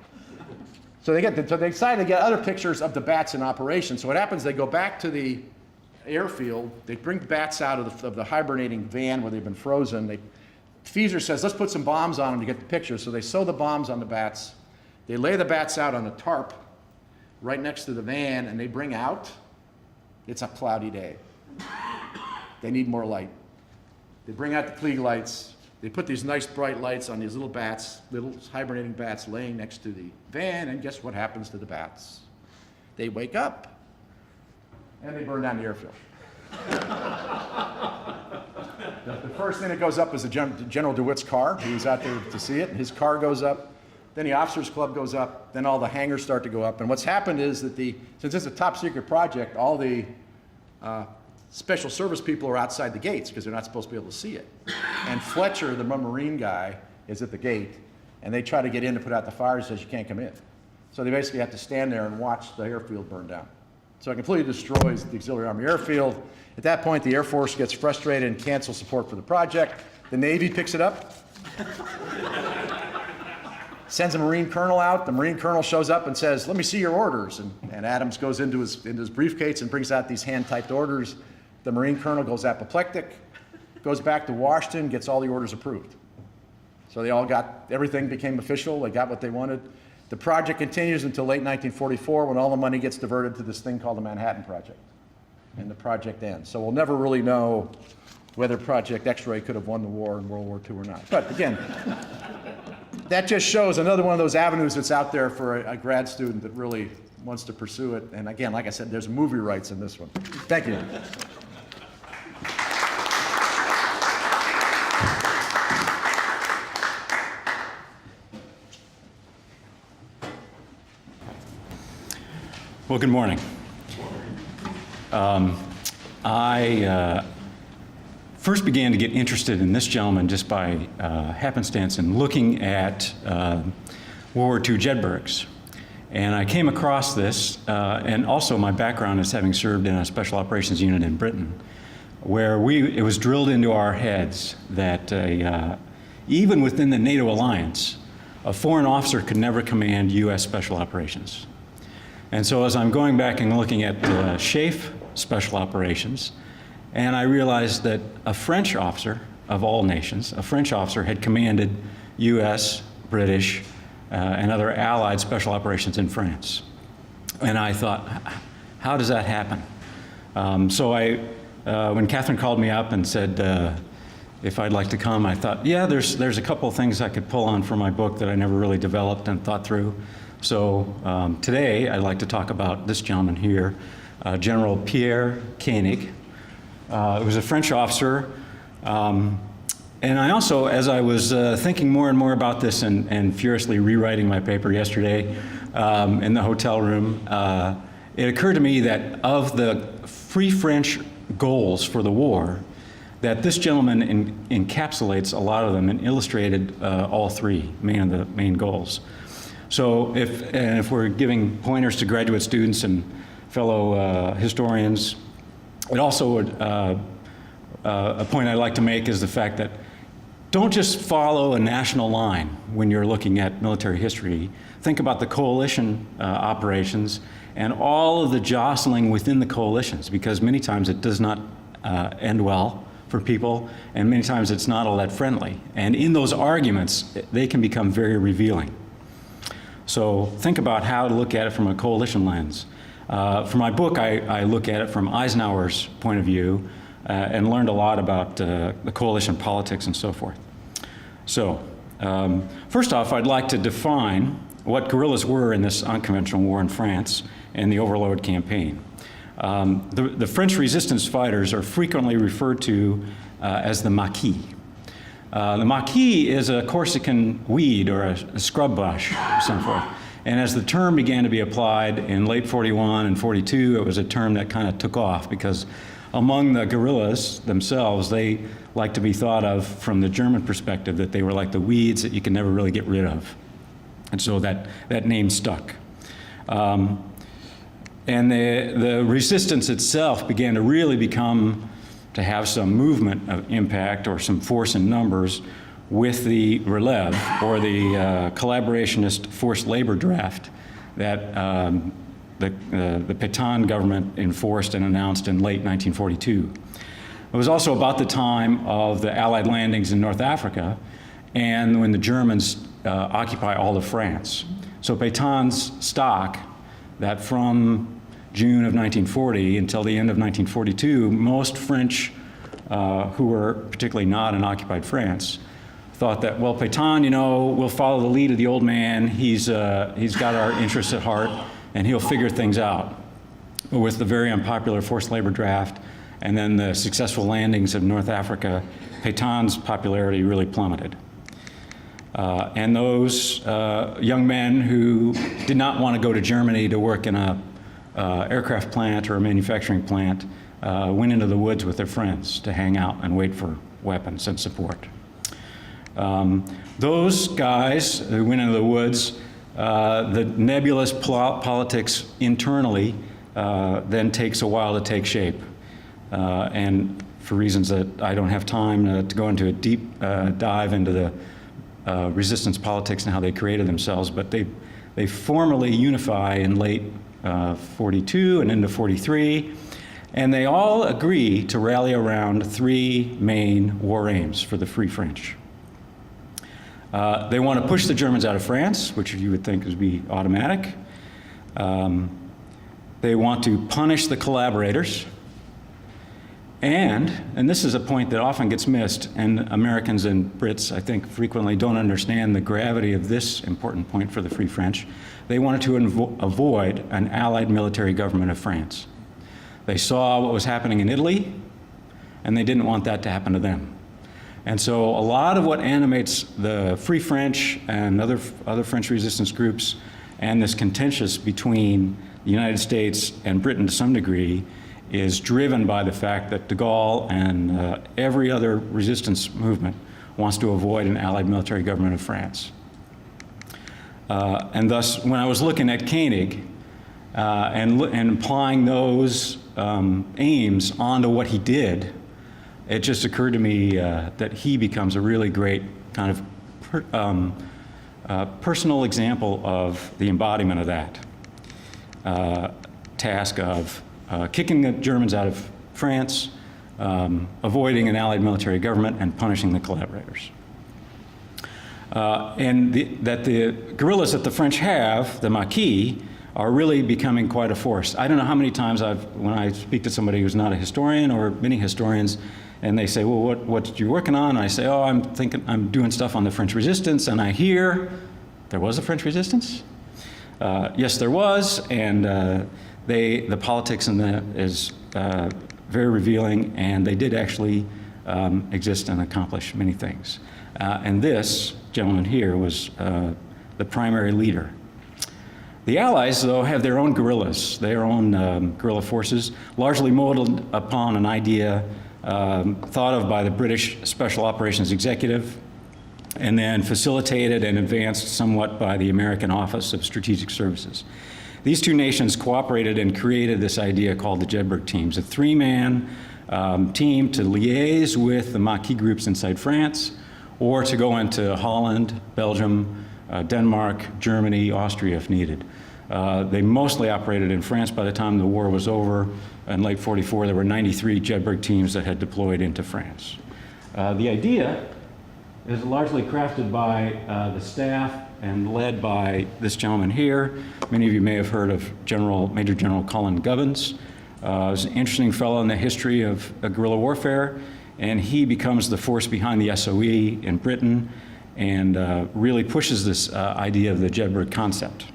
So they decided to get other pictures of the bats in operation. So what happens, they go back to the airfield. They bring bats out of the hibernating van where they've been frozen. Feeser says, let's put some bombs on them to get the pictures. So they sew the bombs on the bats. They lay the bats out on the tarp right next to the van, and they bring out, it's a cloudy day. They need more light. They bring out the Klieg lights. They put these nice bright lights on these little bats, little hibernating bats laying next to the van, and guess what happens to the bats? They wake up, and they burn down the airfield. The first thing that goes up is General DeWitt's car. He was out there to see it. His car goes up. Then the officers' club goes up. Then all the hangars start to go up. And what's happened is that since it's a top secret project, all the special service people are outside the gates because they're not supposed to be able to see it. And Fletcher, the Marine guy, is at the gate. And they try to get in to put out the fires. Says you can't come in. So they basically have to stand there and watch the airfield burn down. So it completely destroys the Auxiliary Army Airfield. At that point, the Air Force gets frustrated and cancels support for the project. The Navy picks it up, sends a Marine colonel out. The Marine colonel shows up and says, let me see your orders. And Adams goes into his briefcase and brings out these hand-typed orders. The Marine colonel goes apoplectic, goes back to Washington, gets all the orders approved. So they all everything became official. They got what they wanted. The project continues until late 1944 when all the money gets diverted to this thing called the Manhattan Project. And the project ends. So we'll never really know whether Project X-Ray could have won the war in World War II or not. But again, that just shows another one of those avenues that's out there for a grad student that really wants to pursue it. And again, like I said, there's movie rights in this one. Thank you. Well, good morning. I first began to get interested in this gentleman just by happenstance in looking at World War II Jedburghs. And I came across this, and also my background is having served in a special operations unit in Britain, where it was drilled into our heads that even within the NATO alliance, a foreign officer could never command U.S. special operations. And so as I'm going back and looking at SHAEF special operations, and I realized that a French officer, of all nations, a French officer had commanded US, British, and other allied special operations in France. And I thought, how does that happen? So when Catherine called me up and said if I'd like to come, I thought, yeah, there's a couple of things I could pull on for my book that I never really developed and thought through. So today, I'd like to talk about this gentleman here, General Pierre Koenig. He was a French officer. And I also, as I was thinking more and more about this and furiously rewriting my paper yesterday in the hotel room, it occurred to me that of the Free French goals for the war, that this gentleman encapsulates a lot of them and illustrated all three main goals. So if we're giving pointers to graduate students and fellow historians, it also would, a point I'd like to make is the fact that don't just follow a national line when you're looking at military history. Think about the coalition operations and all of the jostling within the coalitions, because many times it does not end well for people, and many times it's not all that friendly. And in those arguments, they can become very revealing. So think about how to look at it from a coalition lens. For my book, I look at it from Eisenhower's point of view and learned a lot about the coalition politics and so forth. So First off, I'd like to define what guerrillas were in this unconventional war in France and the Overlord campaign. The French resistance fighters are frequently referred to as the Maquis. The Maquis is a Corsican weed or a scrub bush, so forth. And as the term began to be applied in late 41 and 42, it was a term that kind of took off because among the guerrillas themselves, they like to be thought of from the German perspective that they were like the weeds that you can never really get rid of. And so that name stuck. And the resistance itself began to really to have some movement of impact or some force in numbers with the Relève, or the collaborationist forced labor draft that the Pétain government enforced and announced in late 1942. It was also about the time of the Allied landings in North Africa and when the Germans occupy all of France. So Pétain's stock that from June of 1940 until the end of 1942, most French who were particularly not in occupied France thought that, well, Pétain, we'll follow the lead of the old man. He's got our interests at heart, and he'll figure things out. But with the very unpopular forced labor draft and then the successful landings of North Africa, Pétain's popularity really plummeted. And those young men who did not want to go to Germany to work in a aircraft plant or a manufacturing plant went into the woods with their friends to hang out and wait for weapons and support. Those guys who went into the woods, the nebulous politics internally then takes a while to take shape. And for reasons that I don't have time to go into a deep dive into the resistance politics and how they created themselves, but they formally unify in late 42 and into 43, and they all agree to rally around three main war aims for the Free French. They want to push the Germans out of France, which you would think would be automatic. They want to punish the collaborators. And this is a point that often gets missed, and Americans and Brits, I think, frequently don't understand the gravity of this important point for the Free French. They wanted to avoid an allied military government of France. They saw what was happening in Italy, and they didn't want that to happen to them. And so a lot of what animates the Free French and other French resistance groups and this contentious between the United States and Britain to some degree is driven by the fact that de Gaulle and every other resistance movement wants to avoid an allied military government of France. And thus, when I was looking at Koenig and applying those aims onto what he did, it just occurred to me that he becomes a really great kind of personal example of the embodiment of that task of kicking the Germans out of France, avoiding an allied military government, and punishing the collaborators. And that the guerrillas that the French have, the Maquis, are really becoming quite a force. I don't know how many times when I speak to somebody who's not a historian or many historians, and they say, well, what you working on? And I say, oh, I'm doing stuff on the French resistance, and I hear there was a French resistance? Yes, there was, and the politics in that is very revealing, and they did actually exist and accomplish many things. And this gentleman here was the primary leader. The Allies, though, have their own guerrillas, their own guerrilla forces, largely modeled upon an idea thought of by the British Special Operations Executive, and then facilitated and advanced somewhat by the American Office of Strategic Services. These two nations cooperated and created this idea called the Jedburgh teams, a three-man team to liaise with the Maquis groups inside France, or to go into Holland, Belgium, Denmark, Germany, Austria if needed. They mostly operated in France. By the time the war was over in late 44, there were 93 Jedburgh teams that had deployed into France. The idea is largely crafted by the staff and led by this gentleman here. Many of you may have heard of Major General Colin Gubbins. He's an interesting fellow in the history of guerrilla warfare, and he becomes the force behind the SOE in Britain and really pushes this idea of the Jedburgh concept.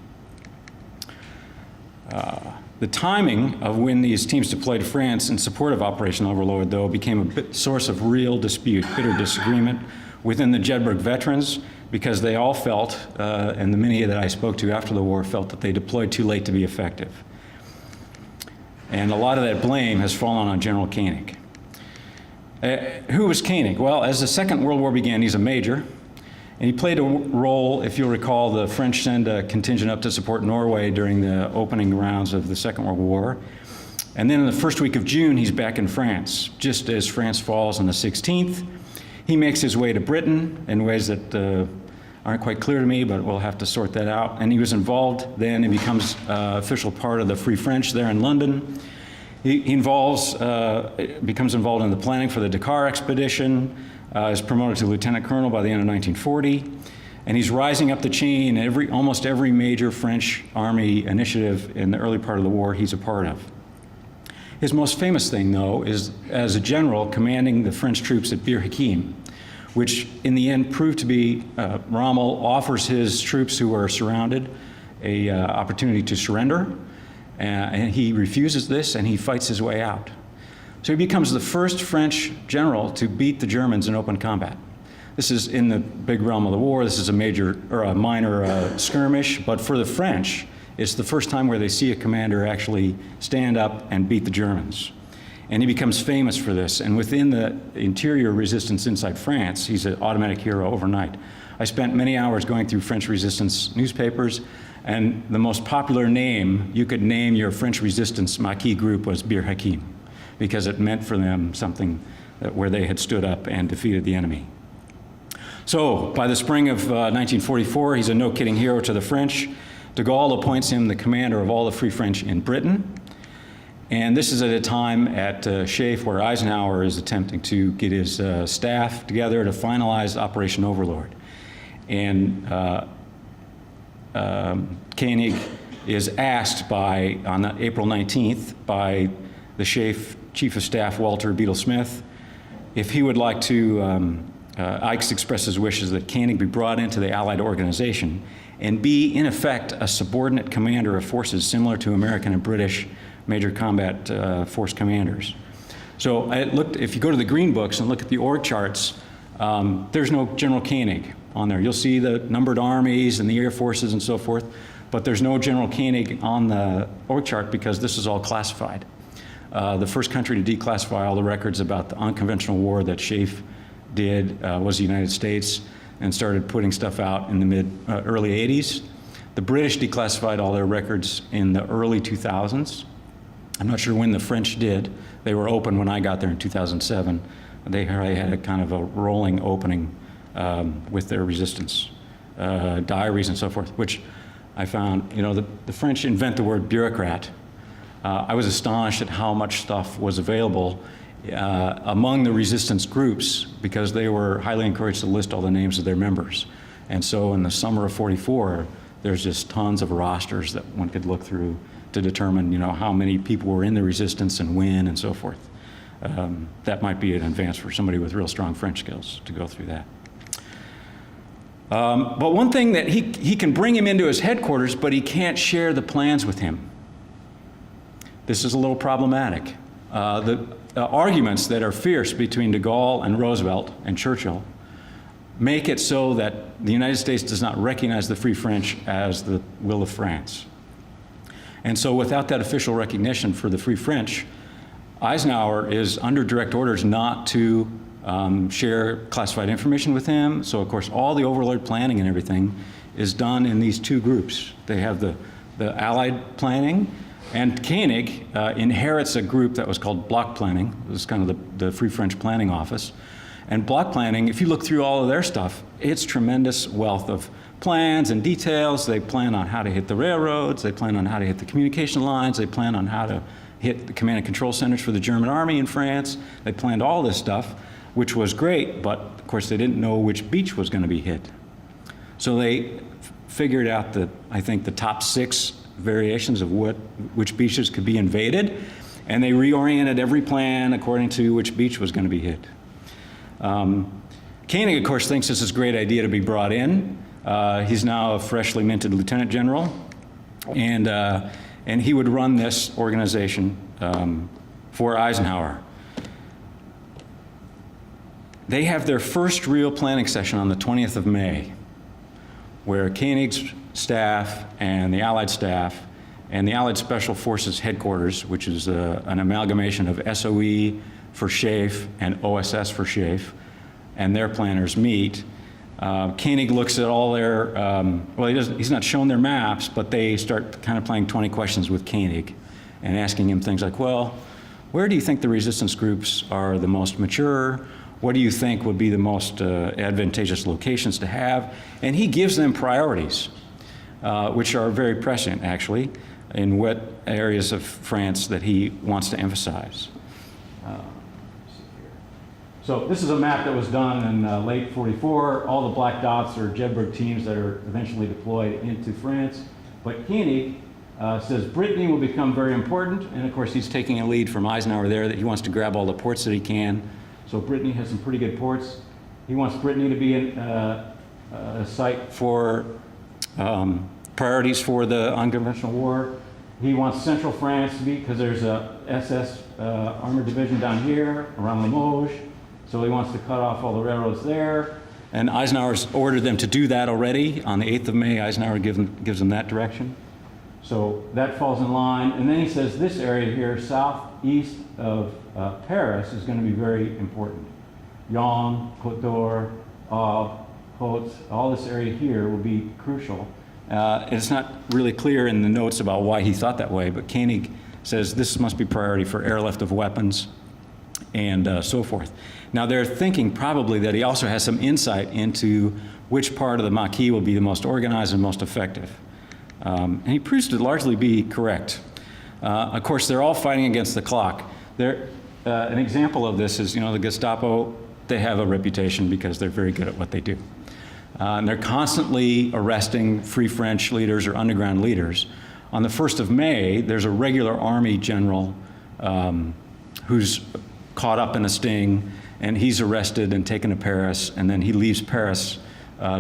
The timing of when these teams deployed to France in support of Operation Overlord, though, became a source of real dispute, bitter disagreement within the Jedburgh veterans, because they all felt, and the many that I spoke to after the war felt that they deployed too late to be effective. And a lot of that blame has fallen on General Koenig. Who was Koenig? Well, as the Second World War began, he's a major, and he played a role, if you'll recall, the French sent a contingent up to support Norway during the opening rounds of the Second World War. And then in the first week of June, he's back in France. Just as France falls on the 16th, he makes his way to Britain in ways that aren't quite clear to me, but we'll have to sort that out. And he was involved then and becomes official part of the Free French there in London. He becomes involved in the planning for the Dakar expedition, is promoted to lieutenant colonel by the end of 1940, and he's rising up the chain in almost every major French army initiative in the early part of the war he's a part of. His most famous thing, though, is as a general commanding the French troops at Bir Hakeim, which in the end proved to be, Rommel offers his troops who are surrounded a opportunity to surrender, and he refuses this and he fights his way out. So he becomes the first French general to beat the Germans in open combat. This is in the big realm of the war. This is a major or a minor skirmish, but for the French, it's the first time where they see a commander actually stand up and beat the Germans. And he becomes famous for this. And within the interior resistance inside France, he's an automatic hero overnight. I spent many hours going through French resistance newspapers, and the most popular name you could name your French resistance Maquis group was Bir Hakeim, because it meant for them something where they had stood up and defeated the enemy. So by the spring of 1944, he's a no-kidding hero to the French. De Gaulle appoints him the commander of all the Free French in Britain. And this is at a time at Schaeff where Eisenhower is attempting to get his staff together to finalize Operation Overlord. And Koenig is asked on April 19th by the Schaeff Chief of Staff, Walter Beadle Smith, if he would like to, Ikes expresses wishes that Koenig be brought into the Allied organization and be, in effect, a subordinate commander of forces similar to American and British major combat force commanders. So if you go to the green books and look at the org charts, there's no General Koenig on there. You'll see the numbered armies and the air forces and so forth, but there's no General Koenig on the org chart because this is all classified. The first country to declassify all the records about the unconventional war that Schaeff did was the United States, and started putting stuff out in the early 80s. The British declassified all their records in the early 2000s. I'm not sure when the French did. They were open when I got there in 2007. They had a kind of a rolling opening with their resistance diaries and so forth, which I found, the French invent the word bureaucrat. I was astonished at how much stuff was available among the resistance groups, because they were highly encouraged to list all the names of their members. And so in the summer of '44, there's just tons of rosters that one could look through to determine, how many people were in the resistance and when and so forth. That might be an advance for somebody with real strong French skills to go through that. But one thing that he can bring him into his headquarters, but he can't share the plans with him. This is a little problematic. The arguments that are fierce between de Gaulle and Roosevelt and Churchill make it so that the United States does not recognize the Free French as the will of France. And so without that official recognition for the Free French, Eisenhower is under direct orders not to share classified information with him. So of course all the Overlord planning and everything is done in these two groups. They have the Allied planning, and Koenig inherits a group that was called block planning. It was kind of the Free French Planning Office. And block planning, if you look through all of their stuff, it's tremendous wealth of plans and details. They plan on how to hit the railroads. They plan on how to hit the communication lines. They plan on how to hit the command and control centers for the German army in France. They planned all this stuff, which was great, but of course they didn't know which beach was going to be hit. So they figured out I think the top 6 variations of which beaches could be invaded, and they reoriented every plan according to which beach was going to be hit. Koenig, of course, thinks this is a great idea to be brought in. He's now a freshly minted lieutenant general, and he would run this organization for Eisenhower. They have their first real planning session on the 20th of May, where Koenig's staff and the Allied staff and the Allied Special Forces headquarters, which is an amalgamation of SOE for SHAEF and OSS for SHAEF, and their planners meet. Koenig looks at all their, well, he's not shown their maps, but they start kind of playing 20 questions with Koenig and asking him things like, well, where do you think the resistance groups are the most mature? What do you think would be the most advantageous locations to have? And he gives them priorities, which are very prescient, actually, in what areas of France that he wants to emphasize. So this is a map that was done in late '44. All the black dots are Jedburgh teams that are eventually deployed into France. But Koenig says Brittany will become very important, and of course he's taking a lead from Eisenhower there that he wants to grab all the ports that he can. So Brittany has some pretty good ports. He wants Brittany to be a site for priorities for the unconventional war. He wants central France to be, because there's a SS armored division down here around Limoges. So he wants to cut off all the railroads there. And Eisenhower's ordered them to do that already. On the 8th of May, Eisenhower gives them that direction. So that falls in line. And then he says this area here, southeast of Paris, is going to be very important. Yonne, Côte d'Or, Haute, all this area here will be crucial. It's not really clear in the notes about why he thought that way, but Koenig says this must be priority for airlift of weapons and so forth. Now they're thinking probably that he also has some insight into which part of the Maquis will be the most organized and most effective. And he proves to largely be correct. Of course, they're all fighting against the clock. An example of this is, the Gestapo, they have a reputation because they're very good at what they do. And they're constantly arresting Free French leaders or underground leaders. On the 1st of May, there's a regular army general who's caught up in a sting, and he's arrested and taken to Paris, and then he leaves Paris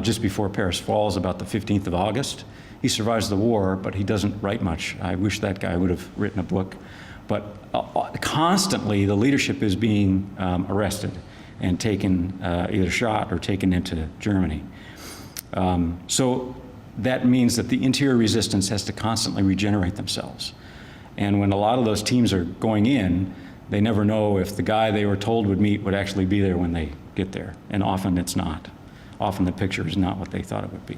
just before Paris falls, about the 15th of August. He survives the war, but he doesn't write much. I wish that guy would have written a book. But constantly, the leadership is being arrested and taken, either shot or taken into Germany. So that means that the interior resistance has to constantly regenerate themselves. And when a lot of those teams are going in, they never know if the guy they were told would meet would actually be there when they get there. And often it's not. Often the picture is not what they thought it would be.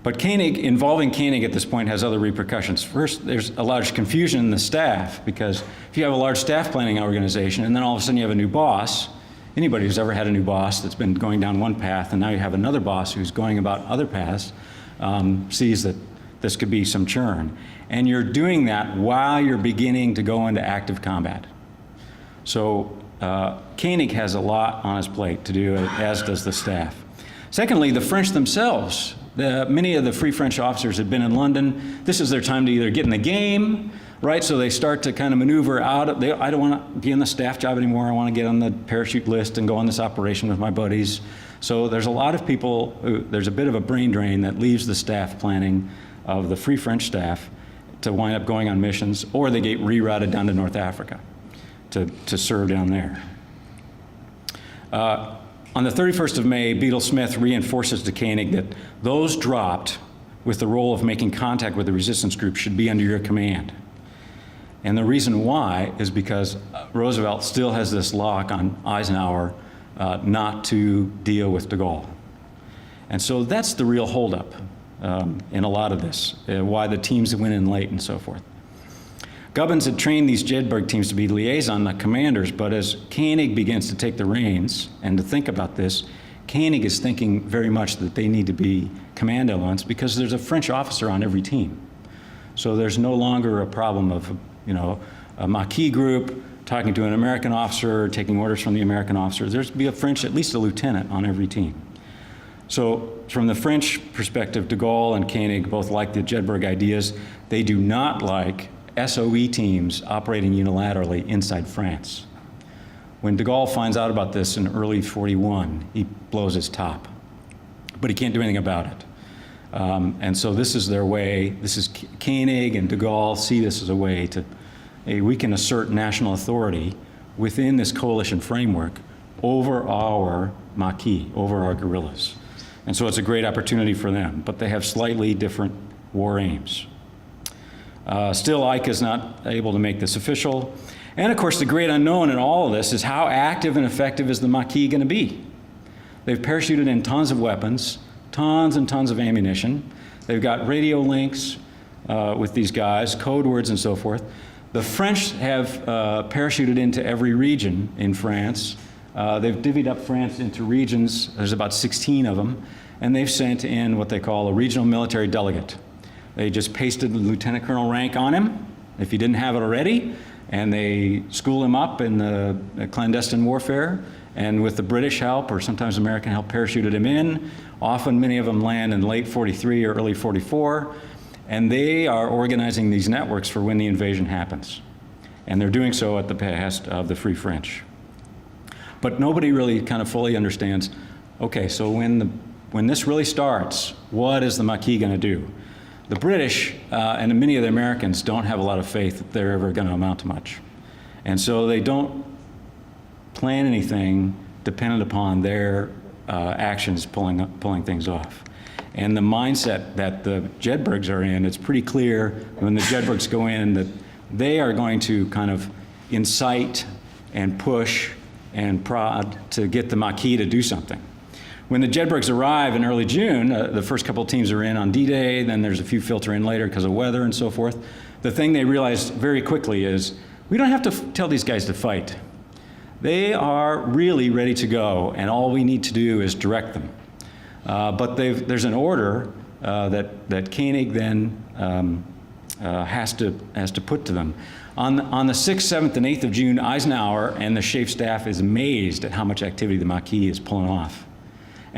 But involving Koenig at this point has other repercussions. First, there's a large confusion in the staff, because if you have a large staff planning organization and then all of a sudden you have a new boss, anybody who's ever had a new boss that's been going down one path and now you have another boss who's going about other paths, sees that this could be some churn. And you're doing that while you're beginning to go into active combat. So Koenig has a lot on his plate to do, as does the staff. Secondly, the French themselves. Many of the Free French officers had been in London. This is their time to either get in the game, right? So they start to kind of maneuver out. I don't want to be in the staff job anymore. I want to get on the parachute list and go on this operation with my buddies. So there's a lot of people, there's a bit of a brain drain that leaves the staff planning of the Free French staff to wind up going on missions, or they get rerouted down to North Africa to serve down there. On the 31st of May, Beadle Smith reinforces to Koenig that those dropped with the role of making contact with the resistance group should be under your command. And the reason why is because Roosevelt still has this lock on Eisenhower not to deal with de Gaulle. And so that's the real holdup in a lot of this, why the teams went in late and so forth. Gubbins had trained these Jedburgh teams to be liaison commanders, but as Koenig begins to take the reins and to think about this, Koenig is thinking very much that they need to be command elements because there's a French officer on every team. So there's no longer a problem of, a Maquis group talking to an American officer, taking orders from the American officer. There's to be a French, at least a lieutenant on every team. So from the French perspective, de Gaulle and Koenig both like the Jedburgh ideas. They do not like SOE teams operating unilaterally inside France. When de Gaulle finds out about this in early 41, he blows his top, but he can't do anything about it. And so this is their way. This is Koenig and de Gaulle see this as a way to, hey, we can assert national authority within this coalition framework over our Maquis, over our guerrillas. And so it's a great opportunity for them, but they have slightly different war aims. Still, Ike is not able to make this official. And of course, the great unknown in all of this is how active and effective is the Maquis going to be? They've parachuted in tons of weapons, tons and tons of ammunition. They've got radio links with these guys, code words and so forth. The French have parachuted into every region in France. They've divvied up France into regions. There's about 16 of them. And they've sent in what they call a regional military delegate. They just pasted the lieutenant colonel rank on him, if he didn't have it already, and they school him up in the clandestine warfare, and with the British help, or sometimes American help, parachuted him in. Often many of them land in late 43 or early 44, and they are organizing these networks for when the invasion happens. And they're doing so at the behest of the Free French. But nobody really kind of fully understands, okay, so when this really starts, what is the Maquis going to do? The British and many of the Americans don't have a lot of faith that they're ever going to amount to much. And so they don't plan anything dependent upon their actions pulling things off. And the mindset that the Jedburghs are in, it's pretty clear when the Jedburghs go in that they are going to kind of incite and push and prod to get the Maquis to do something. When the Jedburghs arrive in early June, the first couple of teams are in on D-Day, then there's a few filter in later because of weather and so forth. The thing they realize very quickly is, we don't have to tell these guys to fight. They are really ready to go, and all we need to do is direct them. But there's an order that Koenig then has to put to them. On the 6th, 7th, and 8th of June, Eisenhower and the SHAEF staff is amazed at how much activity the Maquis is pulling off.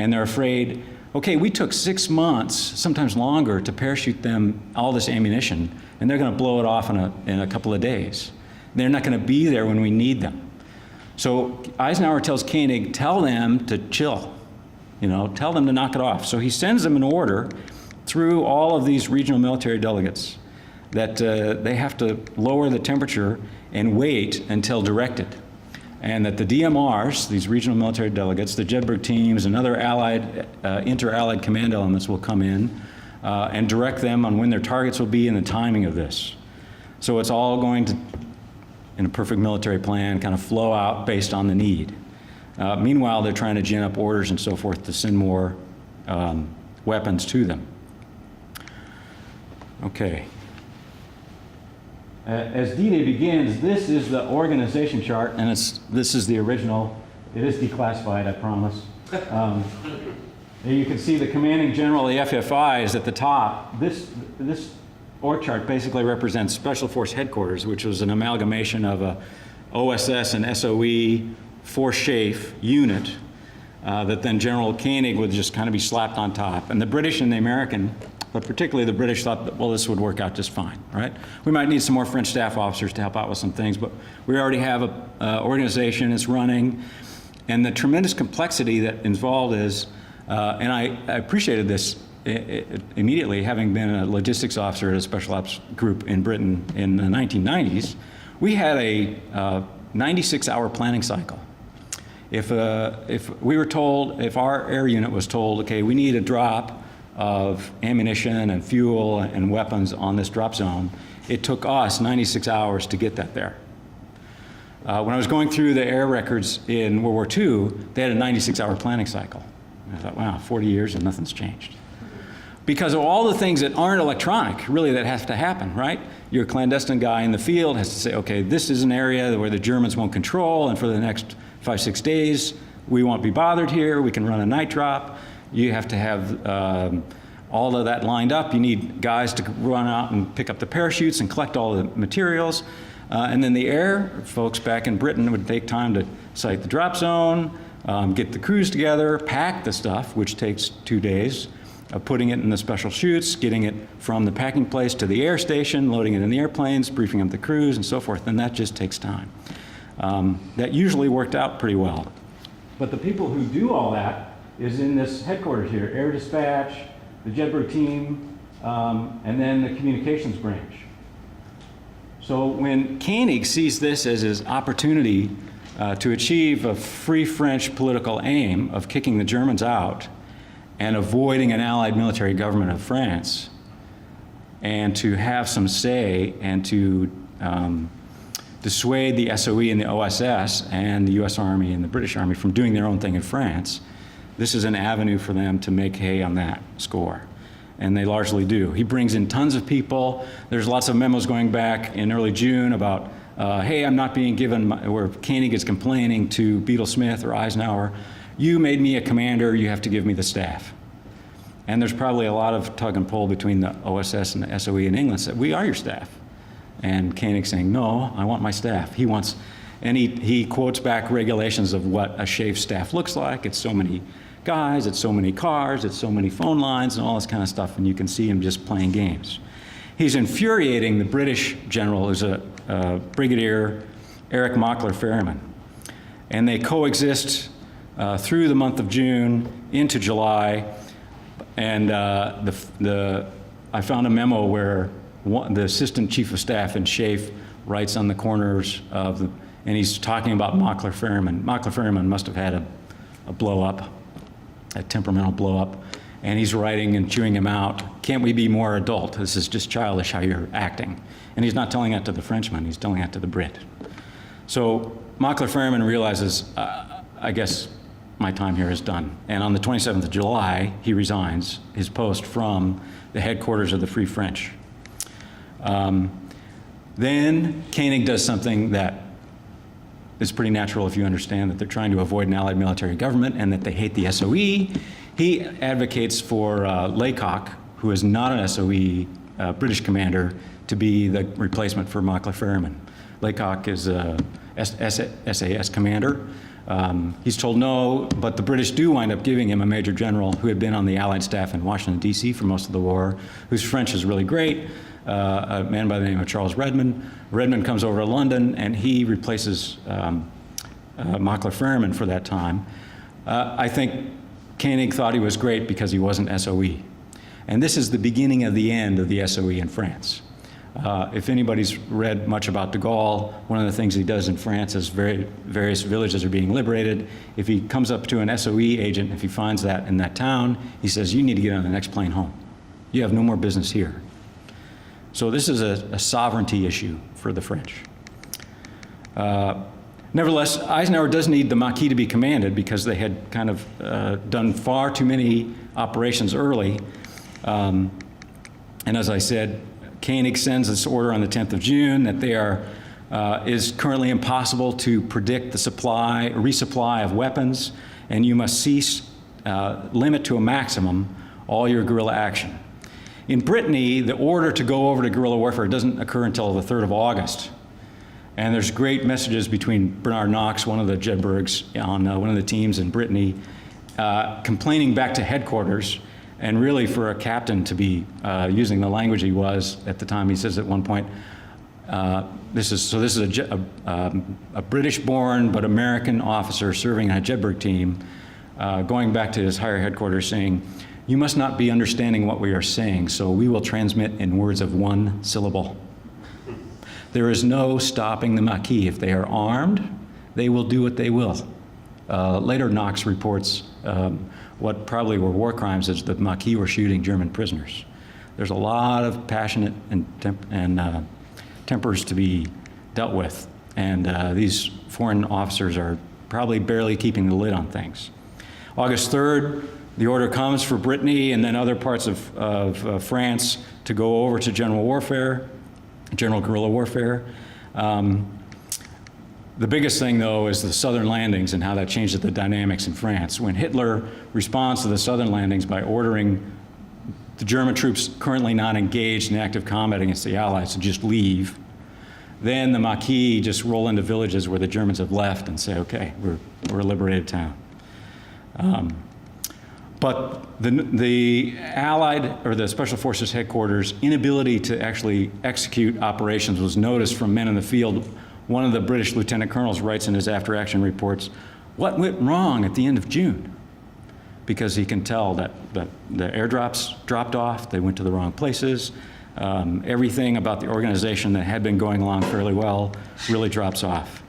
And they're afraid, okay, we took 6 months, sometimes longer, to parachute them all this ammunition, and they're going to blow it off in a couple of days. They're not going to be there when we need them. So Eisenhower tells Koenig, tell them to chill, tell them to knock it off. So he sends them an order through all of these regional military delegates that they have to lower the temperature and wait until directed. And that the DMRs, these regional military delegates, the Jedburgh teams and other allied, inter-allied command elements will come in and direct them on when their targets will be and the timing of this. So it's all going to, in a perfect military plan, kind of flow out based on the need. Meanwhile, they're trying to gin up orders and so forth to send more weapons to them. Okay. As D-Day begins, this is the organization chart, and this is the original. It is declassified, I promise. You can see the commanding general of the FFI is at the top. This org chart basically represents Special Force Headquarters, which was an amalgamation of a OSS and SOE for SHAEF unit that then General Koenig would just kind of be slapped on top. And the British and the American, but particularly the British, thought that, well, this would work out just fine, right? We might need some more French staff officers to help out with some things, but we already have an organization, it's running, and the tremendous complexity that involved is, and I appreciated this immediately, having been a logistics officer at a special ops group in Britain in the 1990s, we had a 96-hour planning cycle. If we were told, if our air unit was told, okay, we need a drop of ammunition and fuel and weapons on this drop zone, it took us 96 hours to get that there. When I was going through the air records in World War II, they had a 96-hour planning cycle. And I thought, wow, 40 years and nothing's changed. Because of all the things that aren't electronic, really, that have to happen, right? Your clandestine guy in the field has to say, okay, this is an area where the Germans won't control, and for the next 5-6 days, we won't be bothered here, we can run a night drop. You have to have all of that lined up. You need guys to run out and pick up the parachutes and collect all the materials. And then the air folks back in Britain would take time to site the drop zone, get the crews together, pack the stuff, which takes 2 days, putting it in the special chutes, getting it from the packing place to the air station, loading it in the airplanes, briefing up the crews and so forth, and that just takes time. That usually worked out pretty well. But the people who do all that is in this headquarters here, Air Dispatch, the Jedburgh team, and then the communications branch. So when Koenig sees this as his opportunity to achieve a free French political aim of kicking the Germans out and avoiding an allied military government of France, and to have some say and to dissuade the SOE and the OSS and the US Army and the British Army from doing their own thing in France, this is an avenue for them to make hay on that score. And they largely do. He brings in tons of people. There's lots of memos going back in early June about, hey, I'm not being given, where Koenig is complaining to Beadle Smith or Eisenhower, you made me a commander, you have to give me the staff. And there's probably a lot of tug and pull between the OSS and the SOE in England that we are your staff. And Koenig saying, no, I want my staff. He wants, and he quotes back regulations of what a SHAEF staff looks like. It's so many guys, it's so many cars, it's so many phone lines and all this kind of stuff, and you can see him just playing games. He's infuriating the British general, who's a Brigadier Eric Mockler-Ferryman. And they coexist through the month of June into July. And I found a memo where the assistant chief of staff in SHAEF writes on the corners of the, and he's talking about Mockler-Ferryman. Mockler-Ferryman must have had a blow up, a temperamental blow up, and he's writing and chewing him out. Can't we be more adult? This is just childish how you're acting. And he's not telling that to the Frenchman, he's telling that to the Brit. So Mockler-Ferryman realizes, I guess my time here is done. And on the 27th of July, he resigns his post from the headquarters of the Free French. Then Koenig does something that is pretty natural if you understand that they're trying to avoid an allied military government and that they hate the SOE. He advocates for Laycock, who is not an SOE British commander, to be the replacement for Mockler-Ferryman. Laycock is a SAS commander. He's told no, but the British do wind up giving him a major general who had been on the Allied staff in Washington, D.C. for most of the war, whose French is really great, a man by the name of Charles Redmond. Redmond comes over to London, and he replaces Mockler-Ferryman for that time. I think Koenig thought he was great because he wasn't SOE. And this is the beginning of the end of the SOE in France. If anybody's read much about de Gaulle, one of the things he does in France is various villages are being liberated. If he comes up to an SOE agent, if he finds that in that town, he says, you need to get on the next plane home. You have no more business here. So this is a sovereignty issue for the French. Nevertheless, Eisenhower does need the Maquis to be commanded because they had kind of done far too many operations early. And as I said, Koenig sends this order on the 10th of June that there is currently impossible to predict the resupply of weapons, and you must cease, limit to a maximum all your guerrilla action. In Brittany, the order to go over to guerrilla warfare doesn't occur until the 3rd of August. And there's great messages between Bernard Knox, one of the Jedburghs on one of the teams in Brittany, complaining back to headquarters. And really, for a captain to be using the language he was at the time, he says at one point, this is a British-born but American officer serving on a Jedburgh team, going back to his higher headquarters saying, you must not be understanding what we are saying, so we will transmit in words of one syllable. There is no stopping the Maquis. If they are armed, they will do what they will. Later, Knox reports what probably were war crimes is the Maquis were shooting German prisoners. There's a lot of passionate and tempers to be dealt with, and these foreign officers are probably barely keeping the lid on things. August 3rd, the order comes for Brittany and then other parts of France to go over to general warfare, general guerrilla warfare. The biggest thing, though, is the southern landings and how that changes the dynamics in France. When Hitler responds to the southern landings by ordering the German troops currently not engaged in active combat against the Allies to just leave, then the Maquis just roll into villages where the Germans have left and say, okay, we're a liberated town. But the Allied, or the Special Forces headquarters, inability to actually execute operations was noticed from men in the field one of the British lieutenant colonels writes in his after-action reports, "What went wrong at the end of June?" Because he can tell that the airdrops dropped off, they went to the wrong places, everything about the organization that had been going along fairly well really drops off.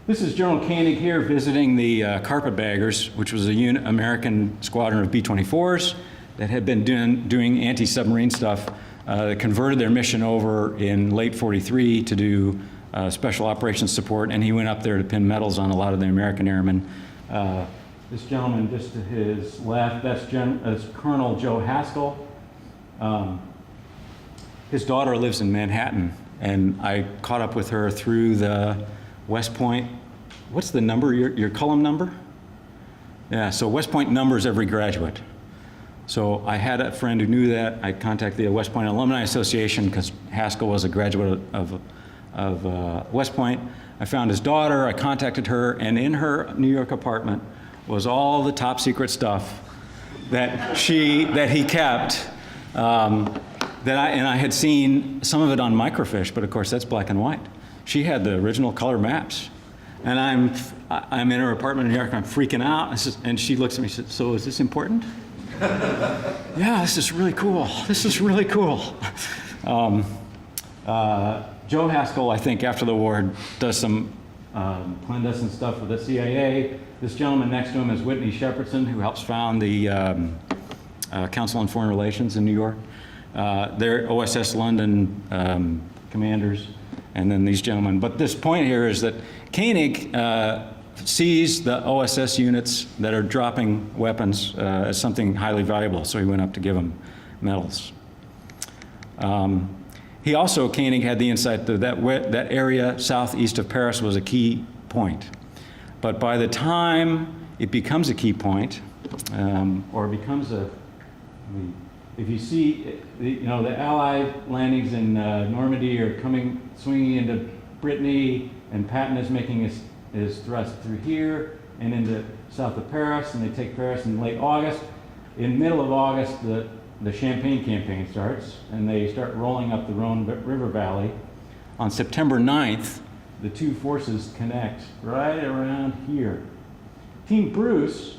This is General Koenig here visiting the Carpetbaggers, which was a American squadron of B-24s that had been doing anti-submarine stuff. They converted their mission over in late '43 to do special operations support, and he went up there to pin medals on a lot of the American airmen. This gentleman just to his left, that's Colonel Joe Haskell. His daughter lives in Manhattan, and I caught up with her through the West Point. What's the number, your column number? Yeah, so West Point numbers every graduate. So I had a friend who knew that. I contacted the West Point Alumni Association because Haskell was a graduate of West Point. I found his daughter, I contacted her, and in her New York apartment was all the top secret stuff that he kept. I had seen some of it on microfiche, but of course that's black and white. She had the original color maps. And I'm in her apartment in New York, and I'm freaking out. And she looks at me and says, "So is this important?" "Yeah, this is really cool. This is really cool." Joe Haskell, I think, after the war, does some clandestine stuff with the CIA. This gentleman next to him is Whitney Shepardson, who helps found the Council on Foreign Relations in New York. They're OSS London commanders, and then these gentlemen. But this point here is that Koenig sees the OSS units that are dropping weapons as something highly valuable, so he went up to give them medals. He also, Koenig had the insight that that area southeast of Paris was a key point. But by the time it becomes a key point, or becomes if you see, the Allied landings in Normandy are swinging into Brittany, and Patton is making his thrust through here and into south of Paris, and they take Paris in late August. In middle of August, the Champagne campaign starts, and they start rolling up the Rhone River Valley. On September 9th, the two forces connect right around here. Team Bruce,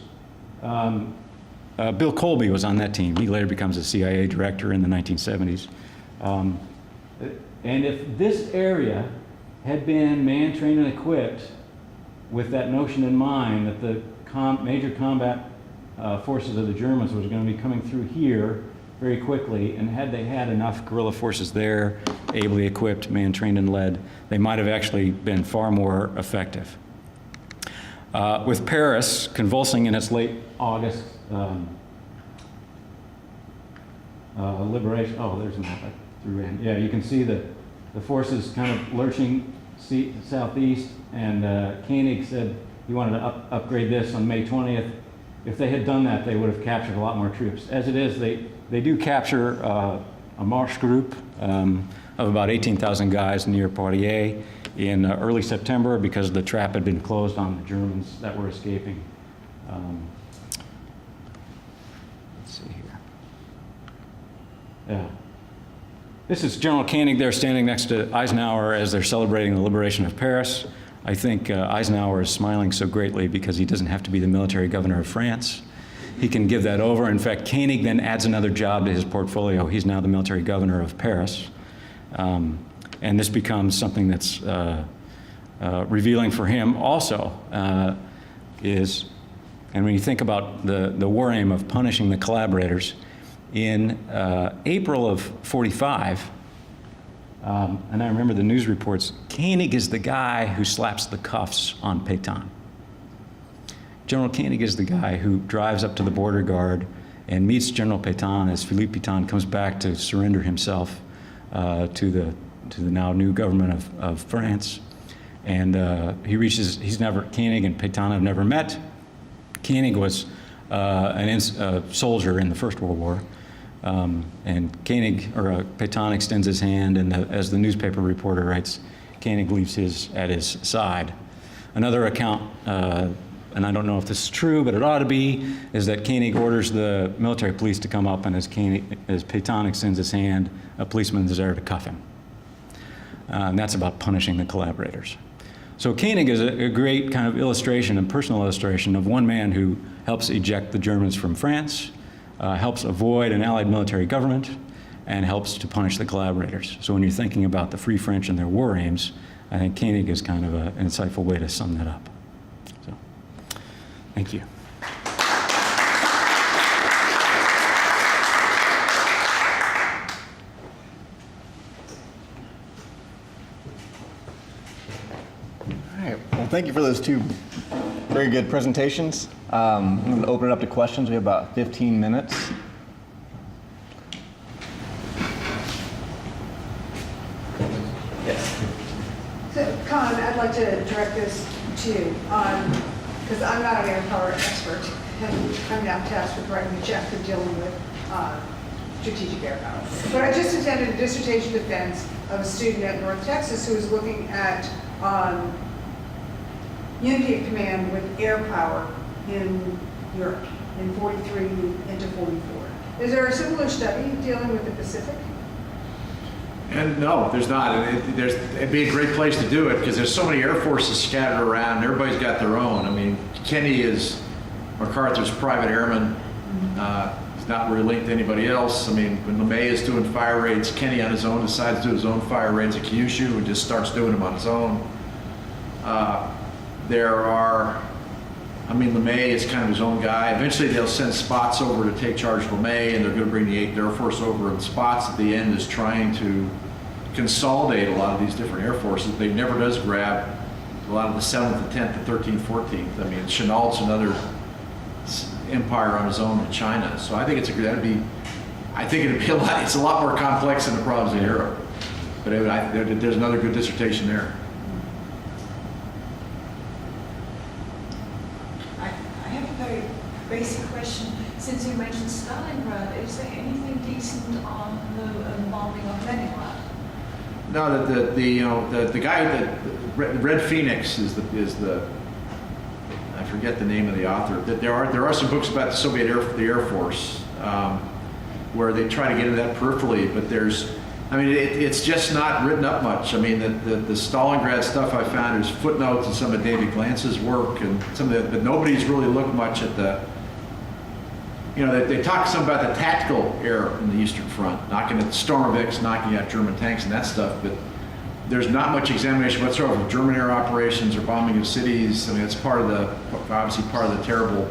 Bill Colby was on that team. He later becomes a CIA director in the 1970s. And if this area had been manned, trained, and equipped with that notion in mind that the major combat forces of the Germans was going to be coming through here very quickly, and had they had enough guerrilla forces there, ably equipped, manned, trained, and led, they might have actually been far more effective. With Paris convulsing in its late August liberation, there's a map I threw in. Yeah, you can see the forces kind of lurching southeast, and Koenig said he wanted to upgrade this on May 20th. If they had done that, they would have captured a lot more troops. As it is, they do capture a march group of about 18,000 guys near Poitiers in early September because the trap had been closed on the Germans that were escaping. Let's see here. Yeah. This is General Koenig there standing next to Eisenhower as they're celebrating the liberation of Paris. I think Eisenhower is smiling so greatly because he doesn't have to be the military governor of France. He can give that over. In fact, Koenig then adds another job to his portfolio. He's now the military governor of Paris. And this becomes something that's revealing for him also and when you think about the war aim of punishing the collaborators, in April of '45, and I remember the news reports, Koenig is the guy who slaps the cuffs on Pétain. General Koenig is the guy who drives up to the border guard and meets General Pétain as Philippe Pétain comes back to surrender himself to the now new government of France. And Koenig and Pétain have never met. Koenig was a soldier in the First World War. And Pétain extends his hand, and as the newspaper reporter writes, Koenig leaves at his side. Another account and I don't know if this is true, but it ought to be, is that Koenig orders the military police to come up, and as Peyton extends his hand, a policeman is there to cuff him. And that's about punishing the collaborators. So Koenig is a great kind of illustration, a personal illustration of one man who helps eject the Germans from France, helps avoid an Allied military government, and helps to punish the collaborators. So when you're thinking about the Free French and their war aims, I think Koenig is kind of an insightful way to sum that up. So, thank you. All right. Well, thank you for those two very good presentations. I'm going to open it up to questions. We have about 15 minutes. Yes. So, Con, I'd like to direct this to you, because I'm not an Airpower expert, and I'm not tasked with writing a check for dealing with strategic Airpower. But I just attended a dissertation defense of a student at North Texas who was looking at unity of command with Airpower in Europe in 43 into 44. Is there a similar study dealing with the Pacific? And no, there's not. And it'd be a great place to do it because there's so many air forces scattered around. And everybody's got their own. I mean, Kenny is MacArthur's private airman. He's not really linked to anybody else. I mean, when LeMay is doing fire raids, Kenny on his own decides to do his own fire raids at Kyushu and just starts doing them on his own. I mean, LeMay is kind of his own guy. Eventually they'll send Spots over to take charge of LeMay, and they're going to bring the 8th Air Force over, and Spots at the end is trying to consolidate a lot of these different air forces. They never does grab a lot of the 7th, the 10th, the 13th, 14th. I mean, Chennault's another empire on his own in China. So I think it's it'd be a lot, it's a lot more complex than the problems in Europe. But there's another good dissertation there. I have a very basic question. Since you mentioned Stalingrad, is there anything decent on the bombing of Leningrad? No, the guy that Red Phoenix is the I forget the name of the author. There are some books about the Air Force where they try to get into that peripherally, but it's just not written up much. I mean, the Stalingrad stuff I found is footnotes in some of David Glance's work and but nobody's really looked much at they talk some about the tactical air in the Eastern Front, knocking at Stormovix, knocking out German tanks and that stuff, but there's not much examination whatsoever of German air operations or bombing of cities. I mean, it's obviously part of the terrible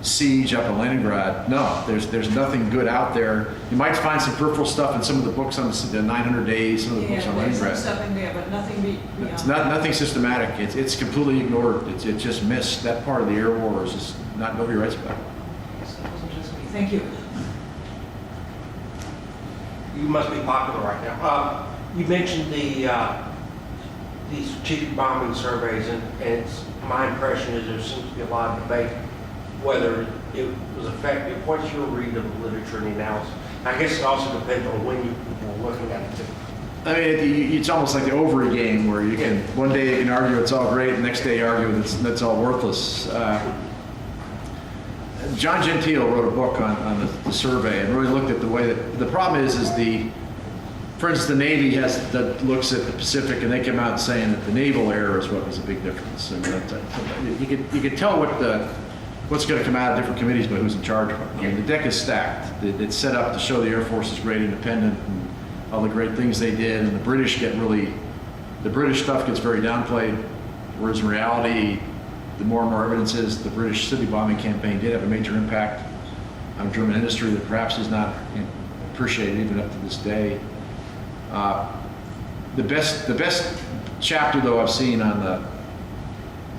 siege up in Leningrad. No, there's nothing good out there. You might find some peripheral stuff in some of the books on the 900 days, some of the books on there's Leningrad. some stuff in there, but nothing beyond. It's nothing systematic. It's completely ignored. It's just missed. That part of the air war is just nobody writes about it. Yes, that wasn't just me. Thank you. You must be popular right now. You mentioned the strategic bombing surveys, and my impression is there seems to be a lot of debate whether it was effective. What's your read of the literature and the analysis? I guess it also depends on when you were looking at it too. I mean, it's almost like the ovary game where you can, one day you can argue it's all great, the next day you argue that's all worthless. John Gentile wrote a book on the survey and really looked at the way that, the problem is for instance, the Navy looks at the Pacific and they come out saying that the naval air is what was a big difference. And you could tell what's going to come out of different committees by who's in charge of it. I mean, the deck is stacked. It's set up to show the Air Force is great independent and all the great things they did, and the British stuff gets very downplayed, whereas in reality, the more and more evidence is the British city bombing campaign did have a major impact on German industry that perhaps is not appreciated even up to this day. The best chapter though I've seen on the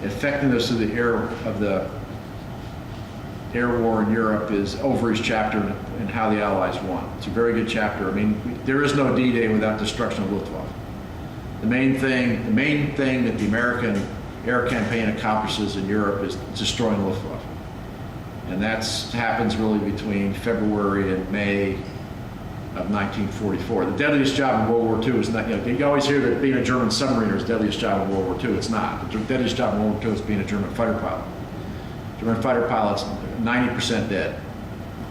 effectiveness of the air war in Europe is Overy's chapter and how the Allies won. It's a very good chapter. I mean, there is no D-Day without destruction of Luftwaffe. The main thing that the American air campaign accomplishes in Europe is destroying Luftwaffe. And that happens really between February and May of 1944. The deadliest job in World War II is not, you always hear that being a German submariner is the deadliest job in World War II. It's not. The deadliest job in World War II is being a German fighter pilot. German fighter pilots, 90% dead.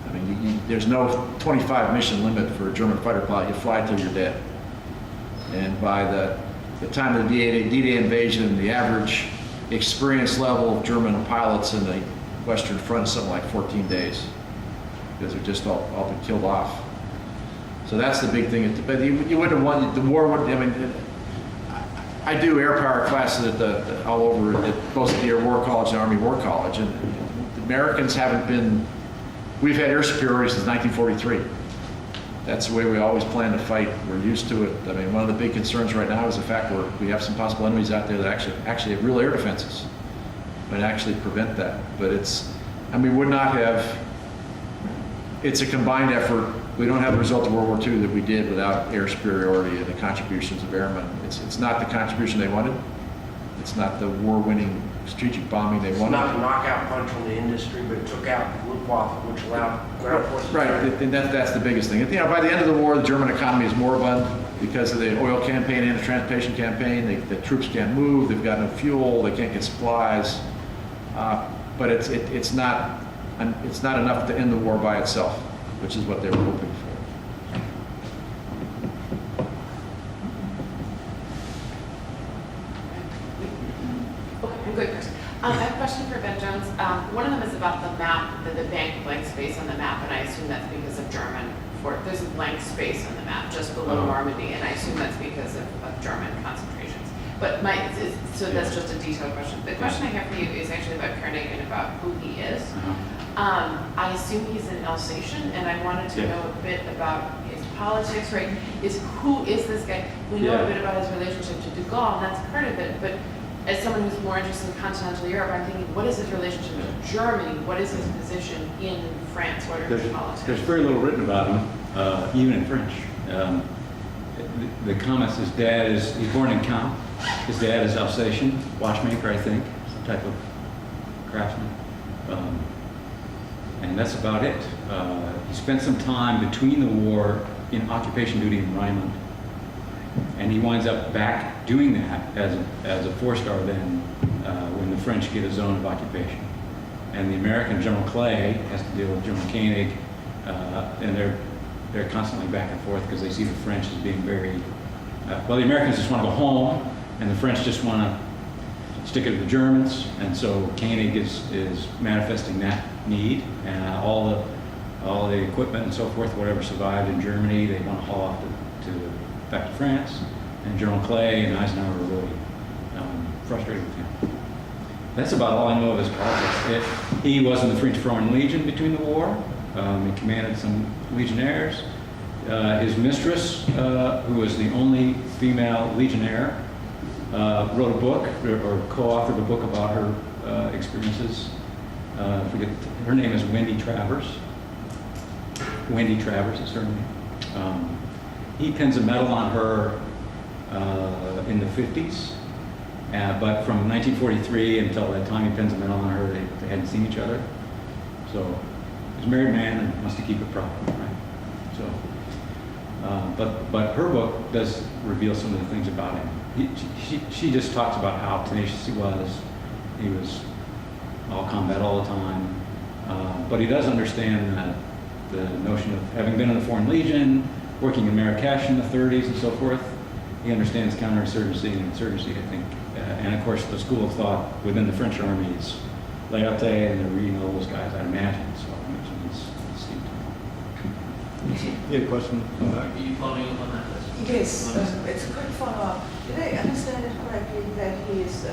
I mean, there's no 25 mission limit for a German fighter pilot. You fly till you're dead. And by the time of the D-Day invasion, the average experience level of German pilots in the Western Front is something like 14 days, because they're just all been killed off. So that's the big thing. But you wouldn't have won, the war would, I mean, I do Airpower classes all over, at both the Air War College and Army War College, and the Americans haven't been, we've had air superiority since 1943. That's the way we always plan to fight. We're used to it. I mean, one of the big concerns right now is the fact we have some possible enemies out there that actually have real air defenses and actually prevent that. But we would not have, it's a combined effort. We don't have the result of World War II that we did without air superiority and the contributions of airmen. It's not the contribution they wanted. It's not the war-winning strategic bombing they It's wanted. not a knockout punch on the industry, but it took out the Luftwaffe, which allowed ground forces. Right, and that's the biggest thing. By the end of the war, the German economy is moribund because of the oil campaign and the transportation campaign. The troops can't move, they've got no fuel, they can't get supplies. But it's not enough to end the war by itself, which is what they were hoping for. I'm good, Chris. I have a question for Ben Jones. One of them is about the map, the blank space on the map, and I assume that's because of German. There's a blank space on the map just below Normandy, and I assume that's because of German concentrations. But so that's just a detailed question. The question I have for you is actually about Koenig and about who he is. I assume he's an Alsatian, and I wanted to know a bit about his politics, right? Who is this guy? We know a bit about his relationship to de Gaulle, and that's part of it, but as someone who's more interested in continental Europe, I'm thinking, what is his relationship to Germany? What is his position in France? What are his politics? There's very little written about him, even in French. The comments, he's born in Caen. His dad is Alsatian, watchmaker, I think, some type of craftsman. And that's about it. He spent some time between the war in occupation duty in Rhineland. And he winds up back doing that as a four-star then when the French get a zone of occupation. And the American, General Clay, has to deal with General Koenig, and they're constantly back and forth because they see the French as being very, the Americans just want to go home, and the French just want to stick it to the Germans, and so Koenig is manifesting that need, and all the equipment and so forth, whatever survived in Germany, they want to haul off back to France, and General Clay and Eisenhower were really frustrated with him. That's about all I know of his politics. He was in the French Foreign Legion between the war. He commanded some legionnaires. His mistress, who was the only female legionnaire, wrote a book, or co-authored a book about her experiences. Her name is Wendy Travers. Wendy Travers is her name. He pins a medal on her in the 50s, but from 1943 until that time he pins a medal on her, they hadn't seen each other. So he's a married man and wants to keep it private, right? So, but her book does reveal some of the things about him. She just talks about how tenacious he was. He was all combat all the time, but he does understand the notion of having been in the Foreign Legion, working in Marrakesh in the 30s and so forth. He understands counterinsurgency and insurgency, I think. And of course, the school of thought within the French army is Leoté, and they're reading all those guys, I imagine. So I mentioned Steve. You had a question? Are you following up on that question? Yes, it's a quick follow-up. Did I understand it correctly that he is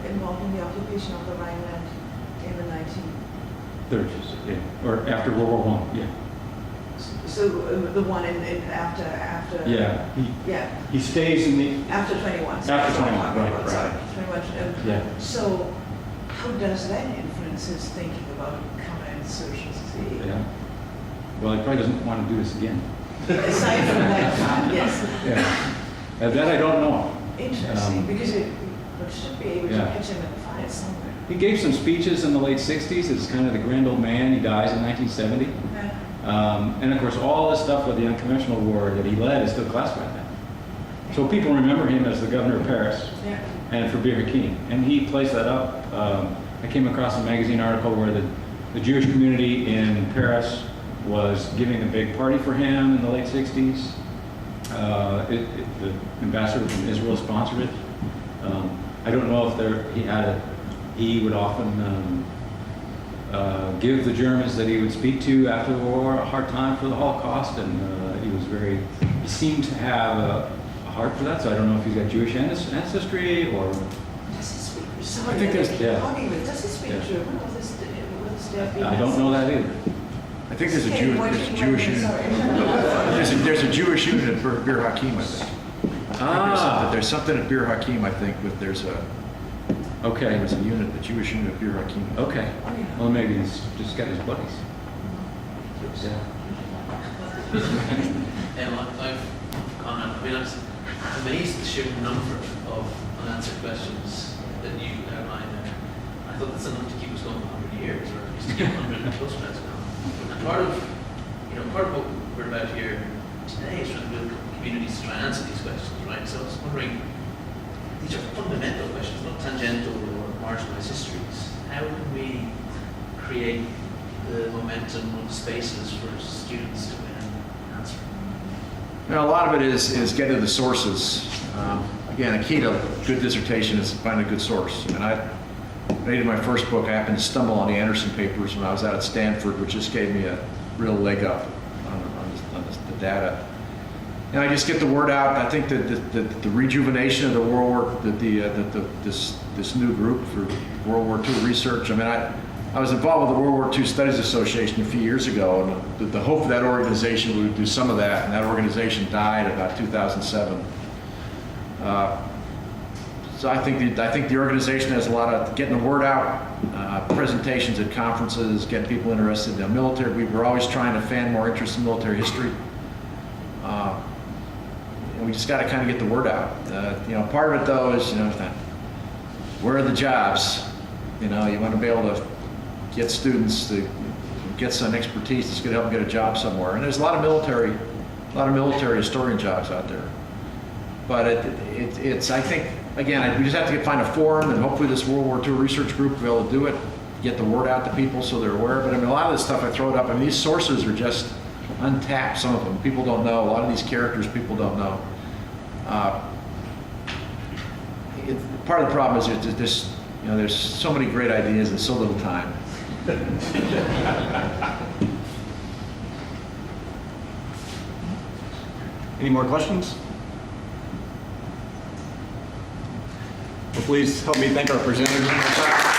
involved in the occupation of the Rhineland in the 30s, yeah. Or after World War I, yeah. So the one after Yeah, yeah he stays in the... after 21. After 21, right. Sorry, 21. Yeah. So how does that influence his thinking about counterinsurgency? Yeah. Well, he probably doesn't want to do this again. Aside from that, yes. Yeah. That I don't know. Interesting, because it should be able to Yeah. catch him in the fight somewhere. He gave some speeches in the late 60s as kind of the grand old man. He dies in 1970. Yeah. And of course, all this stuff with the Unconventional war that he led is still classified now. So people remember him as the governor of Paris Yeah. and for Bir Hakeem. And he plays that up. I came across a magazine article where the Jewish community in Paris was giving a big party for him in the late 60s. The ambassador from Israel sponsored it. I don't know if he would often give the Germans that he would speak to after the war a hard time for the Holocaust, and he seemed to have a heart for that, so I don't know if he's got Jewish ancestry or... Does he speak? I think there's- Does he speak Yeah. German? Or is there I don't know that either. I think there's a Jewish unit. There's a Jewish unit at Bir Hakeim, I think. There's something at Bir Hakeim, I think, there's Okay. a unit, a Jewish unit at Bir Hakeim. Okay. Well, maybe he's just got his buddies. Yeah. I've Conrad, I mean, I was amazed at the sheer number of unanswered questions that you outlined there. I thought that's enough to keep us going 100 years, or at least to keep 100 plus minutes going. And part of what we're about here today is trying to build communities to try and answer these questions, right? So I was wondering, these are fundamental questions, not tangential or marginalized histories. How can we create the momentum or the spaces for students to answer? Now, a lot of it is getting to the sources. Again, a key to good dissertation is finding a good source. I mean, I made my first book, I happened to stumble on the Anderson papers when I was out at Stanford, which just gave me a real leg up on the data. And I just get the word out. I think that the rejuvenation of the World War, this new group for World War II research. I mean, I was involved with the World War II Studies Association a few years ago, and the hope of that organization would do some of that, and that organization died about 2007. So I think the organization has a lot of getting the word out, presentations at conferences, getting people interested in the military. We were always trying to fan more interest in military history. And we just got to kind of get the word out. Part of it though is, where are the jobs? You want to be able to get students to get some expertise that's going to help them get a job somewhere. And there's a lot of military historian jobs out there. But it's I think, again, we just have to find a forum, and hopefully this World War II research group will be able to do it, get the word out to people so they're aware of it. I mean, a lot of this stuff I throw it up. I mean, these sources are just untapped, some of them. People don't know. A lot of these characters people don't know. Part of the problem is there's so many great ideas and so little time. Any more questions? Well, please help me thank our presenters.